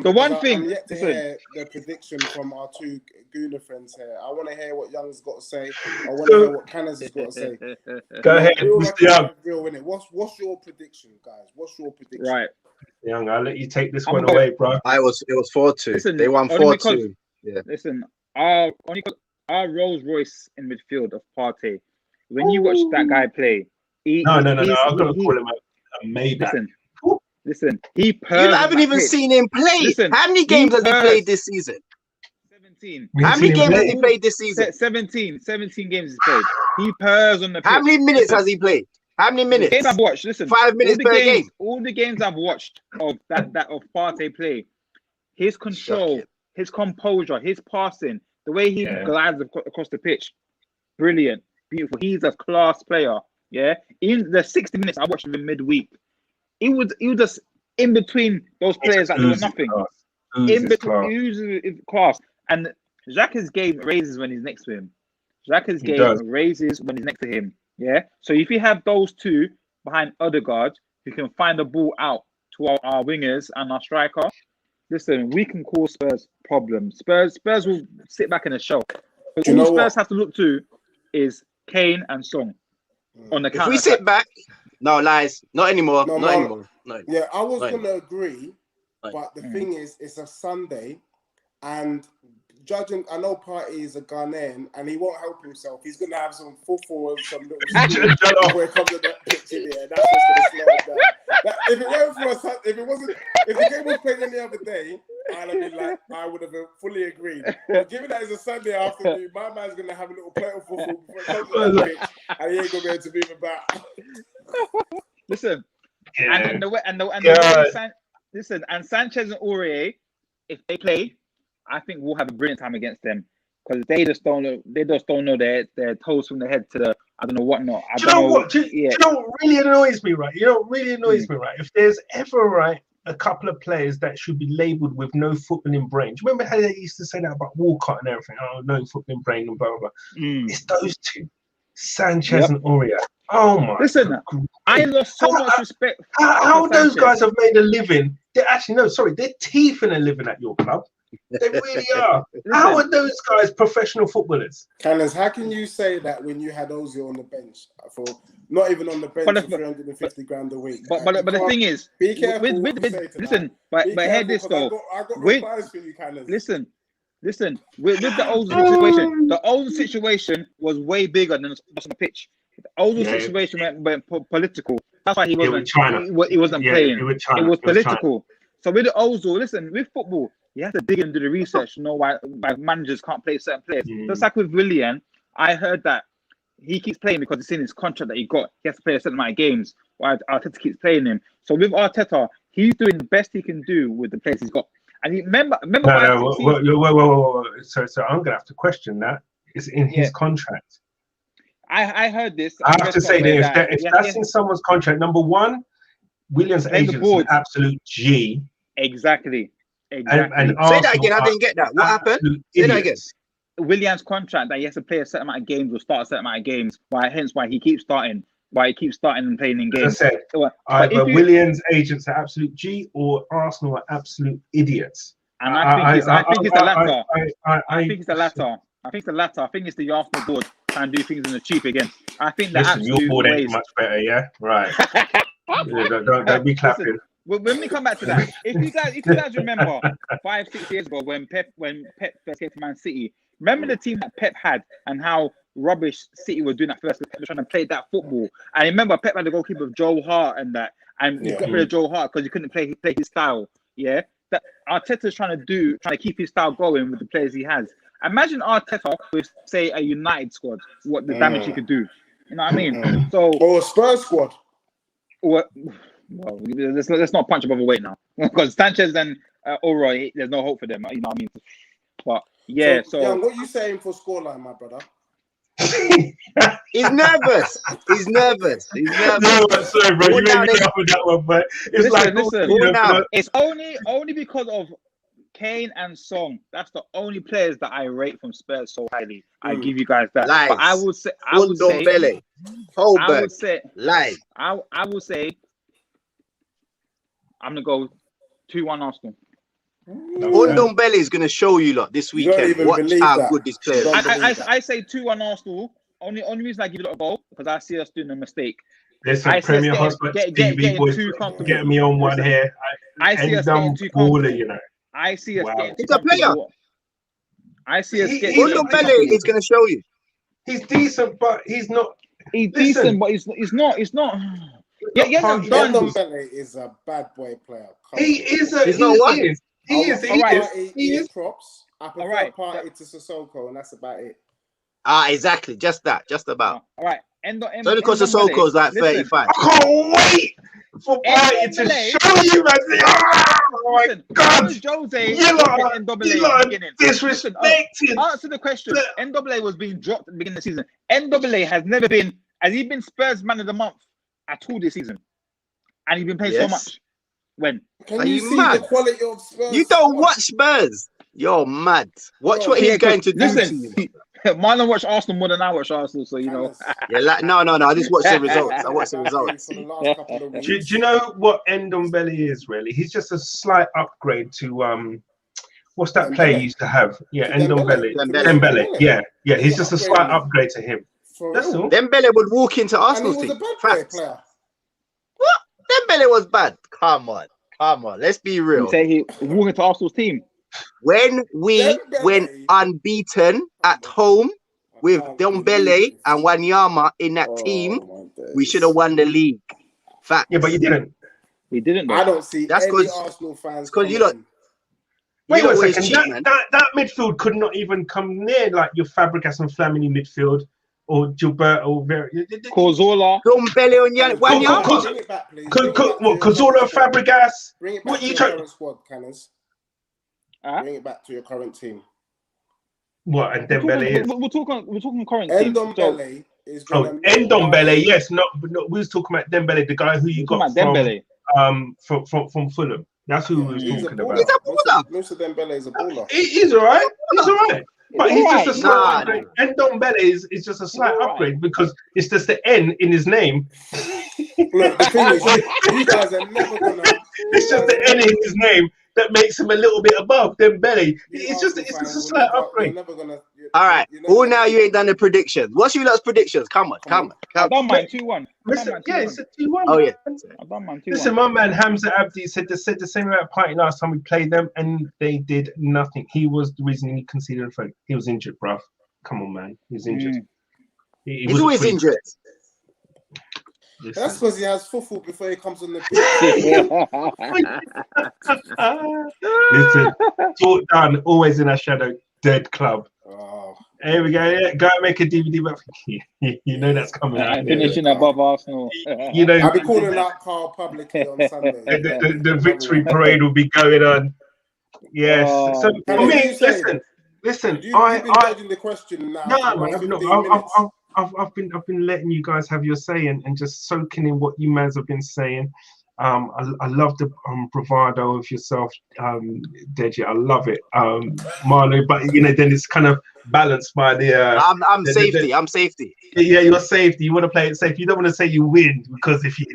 the one thing. I'm yet to hear the prediction from our 2 Gooner friends here. I want to hear what Young's got to say. I want to hear what Canners has got to say. Go ahead, Mr. Young. What's your prediction, guys? What's your prediction? Right, Young, I'll let you take this one away, bro. It was 4-2. They won 4-2. Yeah. Listen, our Rolls Royce in midfield of Partey. When you watch that guy play. No. I'm gonna call him a Maybach. Listen. You haven't even seen him play. Listen, how many games has he played this season? 17. How many games has he played this season? 17 games he's played. He purrs on the pitch. How many minutes has he played? How many minutes? Games I've watched. Listen, 5 minutes per game. All the games I've watched of that of Partey play, his control, his composure, his passing, the way he glides across the pitch, brilliant, beautiful. He's a class player. Yeah, in the 60 minutes I watched him in midweek, he was just in between those players that do nothing. In between, he was class. And Xhaka's game raises when he's next to him. Xhaka's game raises when he's next to him. Yeah. So if you have those 2 behind Odegaard who can find the ball out to our wingers and our striker, listen, we can cause Spurs problems. Spurs will sit back in a shell. But all Spurs have to look to is Kane and Son. On the if we sit back, no lies, not anymore. Not anymore. Yeah, I was gonna agree, but the thing is, it's a Sunday, And judging, I know Partey is a Ghanaian and he won't help himself. He's going to have some fufu and some little stew before he comes to that pitch in there. That's what's going to slow him down. If it weren't for us, if the game was played any other day, I'd have been like, I would have fully agreed. But given that it's a Sunday afternoon, my man's going to have a little plate of fufu before he comes to that pitch, and he ain't going to be able to move about. Listen, and Sanchez and Aurier, if they play, I think we'll have a brilliant time against them because they just don't know their toes from the head to the I don't know what not. Do you know what really annoys me, right? If there's ever a couple of players that should be labelled with no footballing brain. Do you remember how they used to say that about Walcott and everything? Oh, no footballing brain and blah blah. It's those two, Sanchez and Aurier. Oh my! Listen, I lost so much respect. How those guys have made a living? They're teeth in a living at your club. They really are. How are those guys professional footballers? Callers, how can you say that when you had Ozil on the bench for not even on the bench for 350 grand a week? But the thing is, be careful. Listen, but hear this though. I got replies for you, Callers. Listen. With the Ozil situation, the Ozil situation was way bigger than just on the pitch. The Ozil situation went political. That's why he wasn't playing. It was political. So with the Ozil, listen, with football, you have to dig into the research to know why managers can't play certain players. Just like with Willian, I heard that he keeps playing because it's in his contract that he got. He has to play a certain amount of games. While Arteta keeps playing him. So with Arteta, he's doing the best he can do with the players he's got. And remember. So I'm gonna have to question that. It's in his contract. I heard this. I have to say that if that's in someone's contract, number one, William's agent is an absolute G. Exactly. And say that again. I didn't get that. What happened? Say that again. William's contract that he has to play a certain amount of games or start a certain amount of games. Hence why he keeps starting. Why he keeps starting and playing in games. As I said, either William's agents are absolute G or Arsenal are absolute idiots. And I think it's the latter. I think it's the latter. I think it's the Arsenal board trying to do things in the cheap again. I think that your board ain't much better, yeah? Right. Don't be clapping. When we come back to that, if you guys remember 5-6 years ago when Pep first came to Man City, remember the team that Pep had and how rubbish City were doing at first, trying to play that football. And remember Pep had the goalkeeper of Joe Hart and that, and he got rid of Joe Hart because he couldn't play his style. Yeah, that Arteta's trying to keep his style going with the players he has. Imagine Arteta with say a United squad, what the damage he could do. You know what I mean? So or a Spurs squad. Well, let's not punch above a weight now because Sanchez and Aurier, there's no hope for them. You know what I mean? But yeah, so what are you saying for scoreline, my brother? He's nervous. No, sorry, bro. You made me up with that one, but it's it's only because of Kane and Song. That's the only players that I rate from Spurs so highly. I give you guys that. Lies. But I would say, I'm gonna go 2-1 Arsenal. Ndombele is going to show you lot this weekend. Watch how good this player is. I say 2-1 Arsenal. Only reason I give it a goal because I see us doing a mistake. Listen, Premier Hotspot TV boys getting me on one here. I see us getting too comfortable. You know. I see us getting too He's a player. I see us getting. Ndombele is going to show you. He's decent, but he's not. He's decent, but he's not. Yeah, Ndombele is a bad boy player. He is. He is props. I prefer Partey to Sissoko, and that's about it. Exactly. Just about. All right. It's only because Sissoko's like 35. I can't wait for Partey to show you, man. Oh my God. Jose, you lot disrespected. Answer the question. NWA was being dropped at the beginning of the season. NWA has never been, has he been Spurs Man of the Month at all this season? And he's been playing so much. When? Can you see mad? The quality of Spurs? You don't watch Spurs. You're mad. Watch what he's going to do. Listen, Marlon watch Arsenal more than I watch Arsenal, so you know. No. I just watch the results. I watch the results. Do you know what Ndombele is really? He's just a slight upgrade to what's that player he used to have? Yeah, Dembele. Yeah. He's just a slight upgrade to him. That's all. Dembele would walk into Arsenal's team. Facts. What? Dembele was bad. Come on. Let's be real. You say he walked into Arsenal's team. when we went unbeaten at home with Dembele and Wanyama in that team, we should have won the league. Fact. Yeah, but you didn't. We didn't. Though. I don't see That's any 'cause- Arsenal fans. Because you lot. Wait You a lot always second. cheat, man. That midfield could not even come near like your Fabregas and Flamini midfield or Gilberto or Cazorla. Dembele and Wanyama. Bring it back, please. Bring it back to your Cazorla, current squad. Fabregas. Bring it back What to you your trying? current squad, Canners. Bring it back to your current team. What and Dembele is? We're talking current team. Ndombele is Oh, gonna Ndombele, yes. Not, but no, we was talking about Dembele, the guy who you got Dembele. from Fulham. That's who we was talking about. He's a baller. Musa Dembele is a baller. He's all right. He's all right. But he's just a slight Nah. upgrade. Ndombele is just a slight upgrade because it's just the N in his name. Look, the thing is, you guys are never gonna. It's just the N in his name that makes him a little bit above Dembele. It's just a slight upgrade. All right. Now you ain't done the predictions. What's your lot's predictions? Come on. I don't mind 2-1. Listen, yeah, it's a 2-1. Oh, yeah. I don't mind 2-1. Listen, my man Hamza Abdi said the same about Party last time we played them, and they did nothing. He was the reason he conceded a throw. He was injured, bruv. Come on, man. He was injured. He's always injured. That's because he has fufu before he comes on the pitch. Listen, talk done, always in a shadow, dead club. Oh. Here we go. Yeah, go and make a DVD. But you know that's coming. Finishing above Arsenal. You know, I'll be calling out Carl publicly on Sunday. The victory parade will be going on. Yes. So for me, listen. You've been dodging the question now. No, man, I've been letting you guys have your say and just soaking in what you mans have been saying. I love the bravado of yourself, Deji. I love it, Marlo. But you know, then it's kind of balanced by the. I'm safety. I'm safety. Yeah, you're safety. You want to play it safe. You don't want to say you win because if you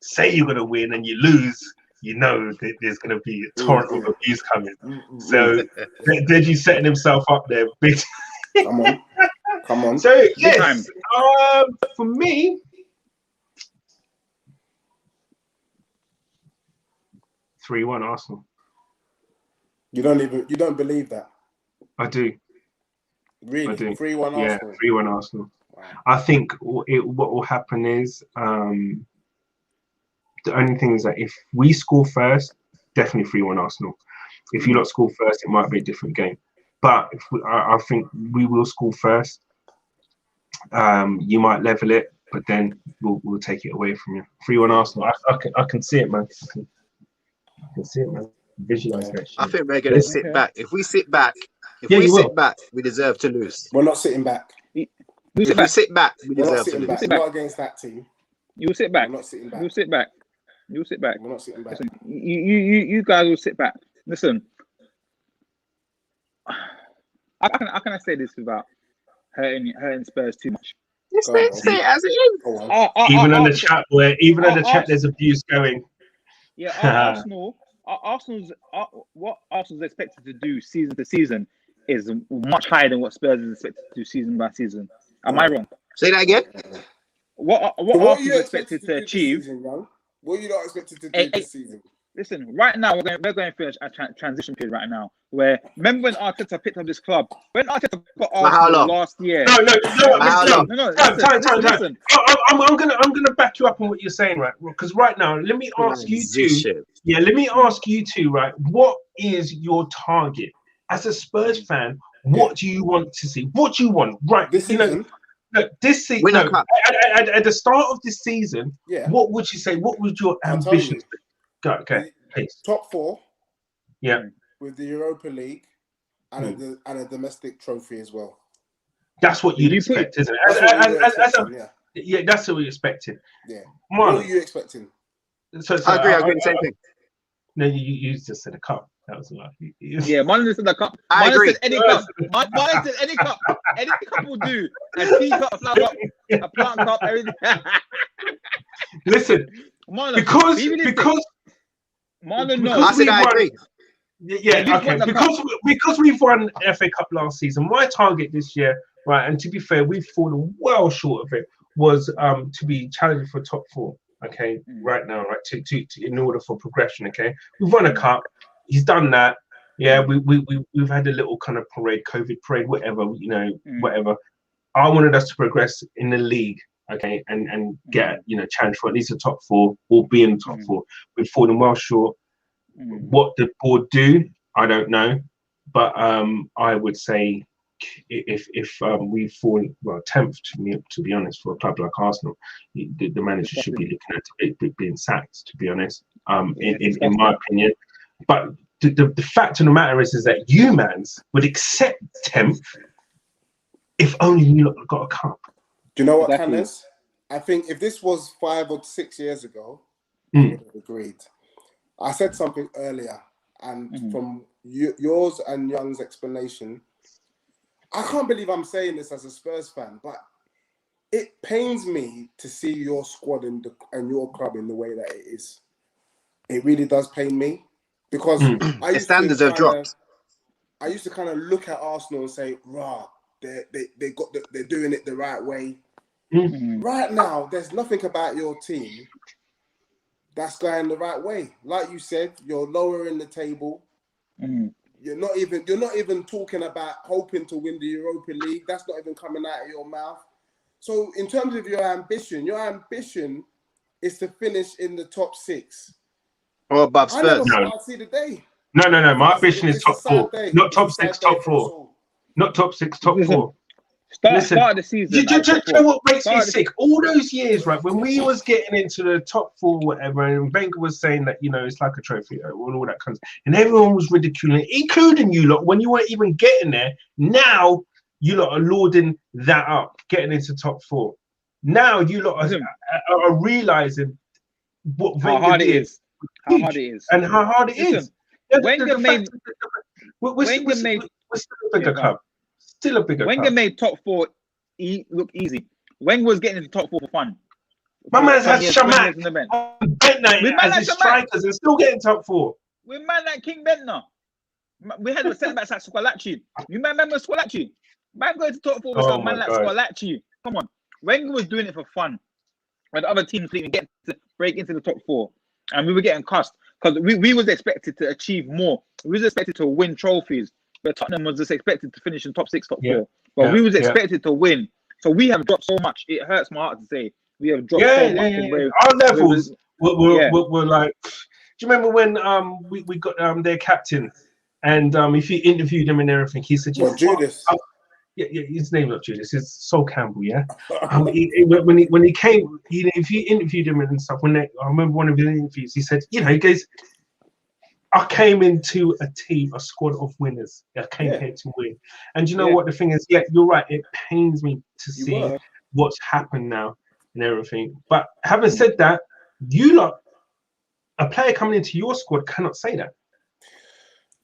say you're gonna win and you lose, you know that there's gonna be a torrent of abuse coming. So Deji's setting himself up there, big. Come on. So yes, for me, 3-1 Arsenal. You don't believe that? I do. Really? I do. 3-1 Yeah, Arsenal. 3-1 Arsenal. Wow. I think what will happen is the only thing is that if we score first, definitely 3-1 Arsenal. If you lot score first, it might be a different game. But I think we will score first. You might level it, but then we'll take it away from you. 3-1 Arsenal. I can see it, man. I can see it, man. Visualize that shit. I think we're gonna sit back. If we sit back, we deserve to lose. We're not sitting back. If we sit back, we deserve to lose. We're not against that team. You will sit back. We're not sitting back. You'll sit back. You'll sit back. We're not sitting back. Listen, you guys will sit back. Listen, how can I say this without hurting Spurs too much? Say it as it is. Even on the chat, there's abuse going. Yeah, what Arsenal's expected to do season to season is much higher than what Spurs is expected to do season by season. Am I wrong? Say that again. What Arsenal expected to achieve? What are you not expected to do this season? Listen, right now we're going through a transition period right now. Where remember when Arteta picked up this club? When Arteta got Arsenal last year? No. Listen. I'm gonna back you up on what you're saying, right? Because right now, let me ask you two. Yeah, let me ask you two, right? What is your target as a Spurs fan? What do you want to see? What do you want? Right, this season. Look, this season. At the start of this season, what would you say? What would your ambitions be? Go, okay, please. Top 4. Yeah. With the Europa League and a domestic trophy as well. That's what you'd expect, isn't it? Yeah, that's what we expected. Yeah. Marlon, what are you expecting? So I agree the same thing. No, you just said a cup. That was like yeah, Marlon said the cup. I agree. Said any cup. Marlon said any cup. Any cup will do. A tea cup, a flower cup, a plant cup, everything. Listen, Marlon, because Marlon knows. I said I agree. Yeah, okay. Because we've won FA Cup last season, my target this year, right, and to be fair, we've fallen well short of it, was to be challenging for top 4. Okay, right now, right, to in order for progression. Okay, we've won a cup. he's done that. Yeah, we've had a little kind of parade, COVID parade, whatever, you know, whatever. I wanted us to progress in the league, okay, and get, you know, challenge for at least the top 4 or be in the top 4. We've fallen well short. What the board do, I don't know, but I would say if we fall 10th, to be honest, for a club like Arsenal, the manager should be looking at it being sacked, to be honest, in my opinion. But the fact of the matter is that you mans would accept 10th if only you lot got a cup. Do you know what, Cannes? I think if this was 5 or 6 years ago, I would have agreed. I said something earlier, and from yours and Young's explanation, I can't believe I'm saying this as a Spurs fan, but it pains me to see your squad and your club in the way that it is. It really does pain me, because the standards have dropped. I used to kind of look at Arsenal and say, "Rah, they're doing it the right way." Right now, there's nothing about your team that's going the right way. Like you said, you're lower in the table. You're not even talking about hoping to win the Europa League. That's not even coming out of your mouth. So in terms of your ambition is to finish in the top 6. Or above Spurs. I'll see the day. No. My ambition is top 4, not top 6, top 4. Not top 6, top 4. Start the season. Do you know what makes me sick? All those years, right, when we was getting into the top 4, whatever, and Wenger was saying that, you know, it's like a trophy and all that kind of stuff, and everyone was ridiculing, including you lot, when you weren't even getting there. Now you lot are lauding that up, getting into top 4. Now you lot are realizing what how hard it is. How hard it is. And how hard it is. Wenger made we're still a bigger club. Still a bigger club. Wenger made top 4 look easy. Wenger was getting into top 4 for fun. My man's had Shamak and Bentner as his strikers and still getting top 4. We man like King Bentner. We had a centre-backs like Squalacci. You remember Squalacci? Man going to top 4 with a man like Squalacci. Come on. Wenger was doing it for fun. When the other teams didn't get to break into the top 4. And we were getting cussed. Because we was expected to achieve more. We was expected to win trophies. But Tottenham was just expected to finish in top 6, top 4. But we was expected to win. So we have dropped so much. It hurts my heart to say. We have dropped so much. Our levels were like... Do you remember when we got their captain? And if you interviewed him and everything, he said... Judas. His name was Judas. It's Sol Campbell, yeah? When he came, if you interviewed him and stuff, I remember one of his interviews, he said, you know, he goes... I came into a squad of winners. I came here to win. And you know what the thing is? Yeah, you're right. It pains me to see what's happened now and everything. But having said that, a player coming into your squad cannot say that.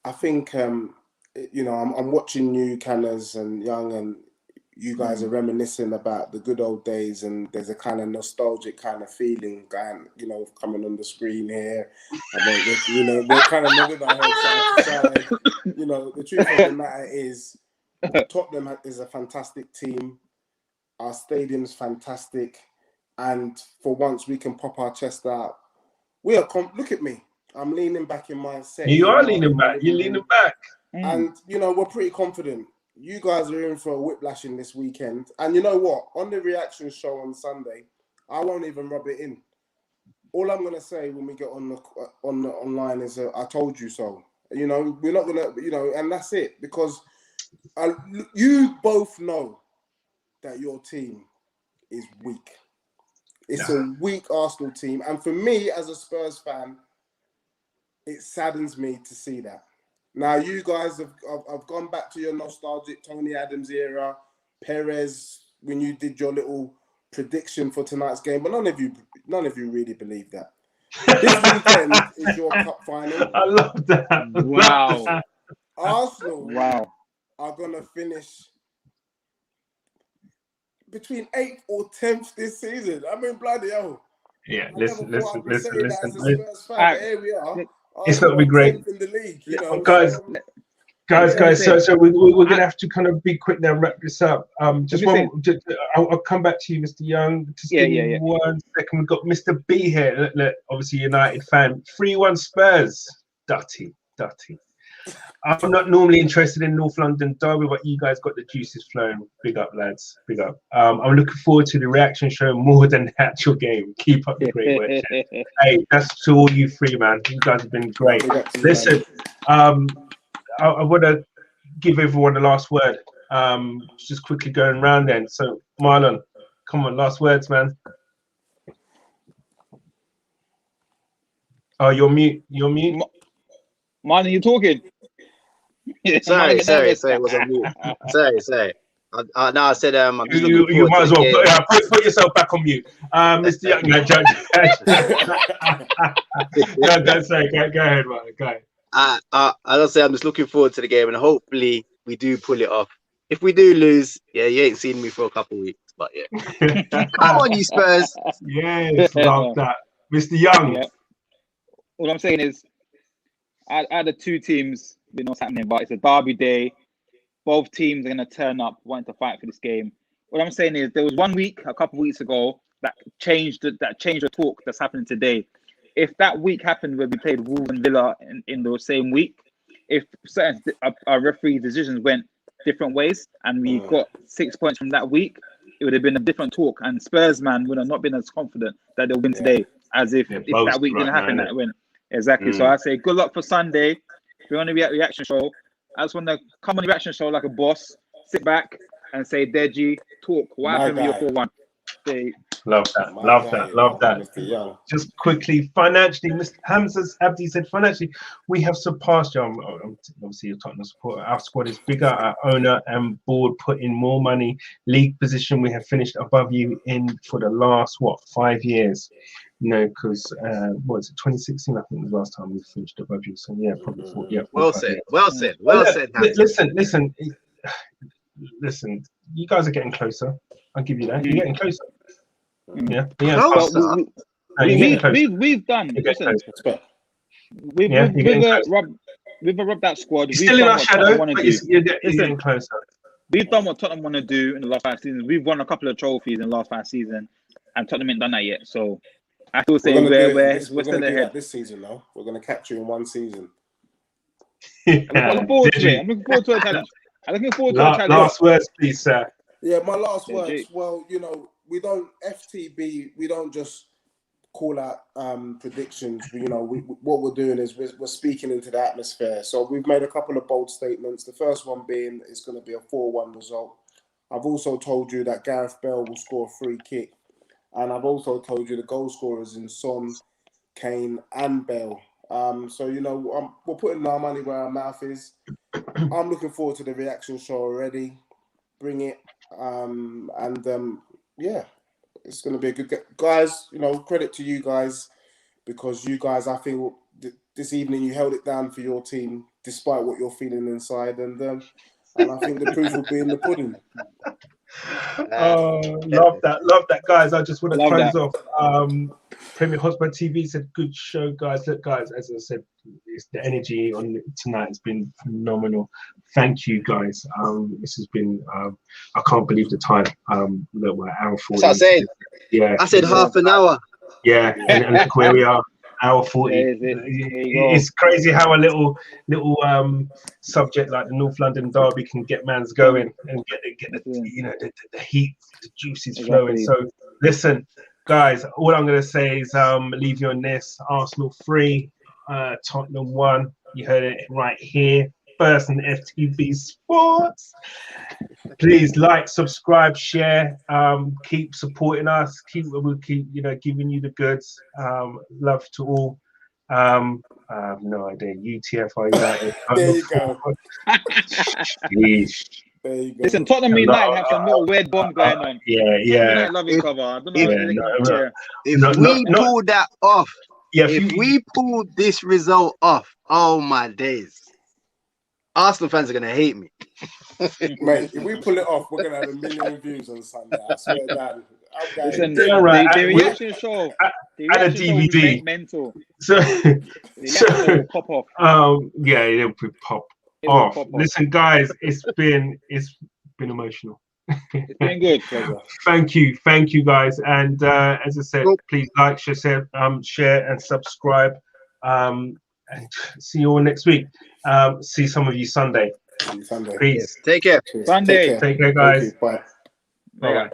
I think, you know, I'm watching you, Canners and Young, and you guys are reminiscing about the good old days, and there's a kind of nostalgic kind of feeling going, you know, coming on the screen here. And you know, we're kind of moving our heads side to side. You know, the truth of the matter is, Tottenham is a fantastic team. Our stadium's fantastic, and for once we can pop our chest out. We are. Look at me. I'm leaning back in my set. You are leaning back. You're leaning back, and you know we're pretty confident. You guys are in for a whiplashing this weekend. And you know what? On the reaction show on Sunday, I won't even rub it in. All I'm going to say when we get on the online is, I told you so. You know, we're not going to, you know, and that's it. Because you both know that your team is weak. It's a weak Arsenal team. And for me, as a Spurs fan, it saddens me to see that. Now, you guys have gone back to your nostalgic Tony Adams era, Perez, when you did your little prediction for tonight's game, but none of you really believe that. This weekend is your cup final. I love that. Wow. Arsenal are going to finish between 8th or 10th this season. I mean, bloody hell. Yeah, listen. Here we are. It's going to be great. In the league, you know, guys. So we're going to have to kind of be quick now, wrap this up. I'll come back to you, Mr. Young. Just give me 1 second. We've got Mr. B here, obviously United fan. 3-1 Spurs, Dutty. Dirty. I'm not normally interested in North London derby, but you guys got the juices flowing. Big up, lads. Big up. I'm looking forward to the reaction show more than the actual game. Keep up the great work. Hey, that's to all you three, man. You guys have been great. Listen, I want to give everyone the last word. Just quickly going round then. So, Marlon, come on, last words, man. Oh, you're mute. You're mute. Marlon, you talking? Sorry, it was on mute. Sorry. No, I said I'm just looking you might as well game. put yourself back on mute. Mr. Young, sorry, go ahead, man. Go ahead. As I say, I'm just looking forward to the game, and hopefully we do pull it off. If we do lose, yeah, you ain't seen me for a couple of weeks, but yeah. Come on, you Spurs. Yes, love that. Mr. Young. Yeah. All I'm saying is, out of the two teams, we know what's happening, but it's a derby day. Both teams are going to turn up wanting to fight for this game. What I'm saying is, there was 1 week, a couple of weeks ago, that changed the talk that's happening today. If that week happened where we played Wolves and Villa in the same week, if certain referee decisions went different ways and we got 6 points from that week, it would have been a different talk. And Spurs, man, would have not been as confident that they'll win today as if that week didn't happen, that win. Exactly. So I say good luck for Sunday. We're on a reaction show. I just want to come on the reaction show like a boss, sit back and say, Deji, talk. What happened with your 4-1? Love that. Just quickly, financially, Mr. Hamza's Abdi said, financially, we have surpassed you. Obviously, you're Tottenham supporter. Our squad is bigger. Our owner and board put in more money. League position, we have finished above you for the last, 5 years? No, because what is it, 2016? I think was the last time we finished above you. So yeah, probably 4. Yeah. Well said. Listen. You guys are getting closer. I'll give you that. You're getting closer. Yeah. We've done. Listen, we've rubbed that squad. You're still in our shadow, but you're getting closer. We've done what Tottenham want to do in the last 5 seasons. We've won a couple of trophies in the last 5 seasons, and Tottenham ain't done that yet. So I still say we're still ahead. This season, though, we're going to catch you in 1 season. I'm looking forward to it. I'm looking forward to a challenge. Last words, please, sir. Yeah, my last words. Well, we don't FTB. We don't just call out predictions. What we're doing is we're speaking into the atmosphere. So we've made a couple of bold statements. The first one being it's going to be a 4-1 result. I've also told you that Gareth Bale will score a free kick, and I've also told you the goal scorers in Son, Kane, and Bale. So we're putting our money where our mouth is. I'm looking forward to the reaction show already. Bring it. It's going to be a good guys. Credit to you guys, because you guys, I feel this evening you held it down for your team despite what you're feeling inside, and I think the proof will be in the pudding. Love that, guys. I just want to close off. Premier Hotspur TV said, "Good show, guys. Look, guys, as I said, the energy on tonight has been phenomenal. Thank you, guys. This has been. I can't believe the time. Look, we're hour 40. So I said, I said half an hour. Yeah, and look where we are. Hour 40. It's crazy how a little subject like the North London derby can get man's going and get the heat, the juices flowing. So listen, guys, all I'm going to say is leave you on this. Arsenal 3, Tottenham 1. You heard it right here. First on FTV Sports. Please like, subscribe, share. Keep supporting us. We'll keep giving you the goods. Love to all. I have no idea. UTFR United. There you go. There you go. Listen, Tottenham United have some little weird bomb going on. Yeah. Love each other. I don't know. If we pull that off, if we pull this result off, oh my days. Arsenal fans are going to hate me. Mate, if we pull it off, we're going to have 1 million views on Sunday. I swear down. Listen, the reaction show. The reaction show will mental. So will pop off. It'll pop off. Listen, guys, it's been emotional. It's been good. Thank you, guys. And as I said, please like, share, and subscribe. And see you all next week. See some of you Sunday. Sunday. Peace. Take care. Cheers. Sunday. Take care. Take care, guys. Thank you. Bye. Bye.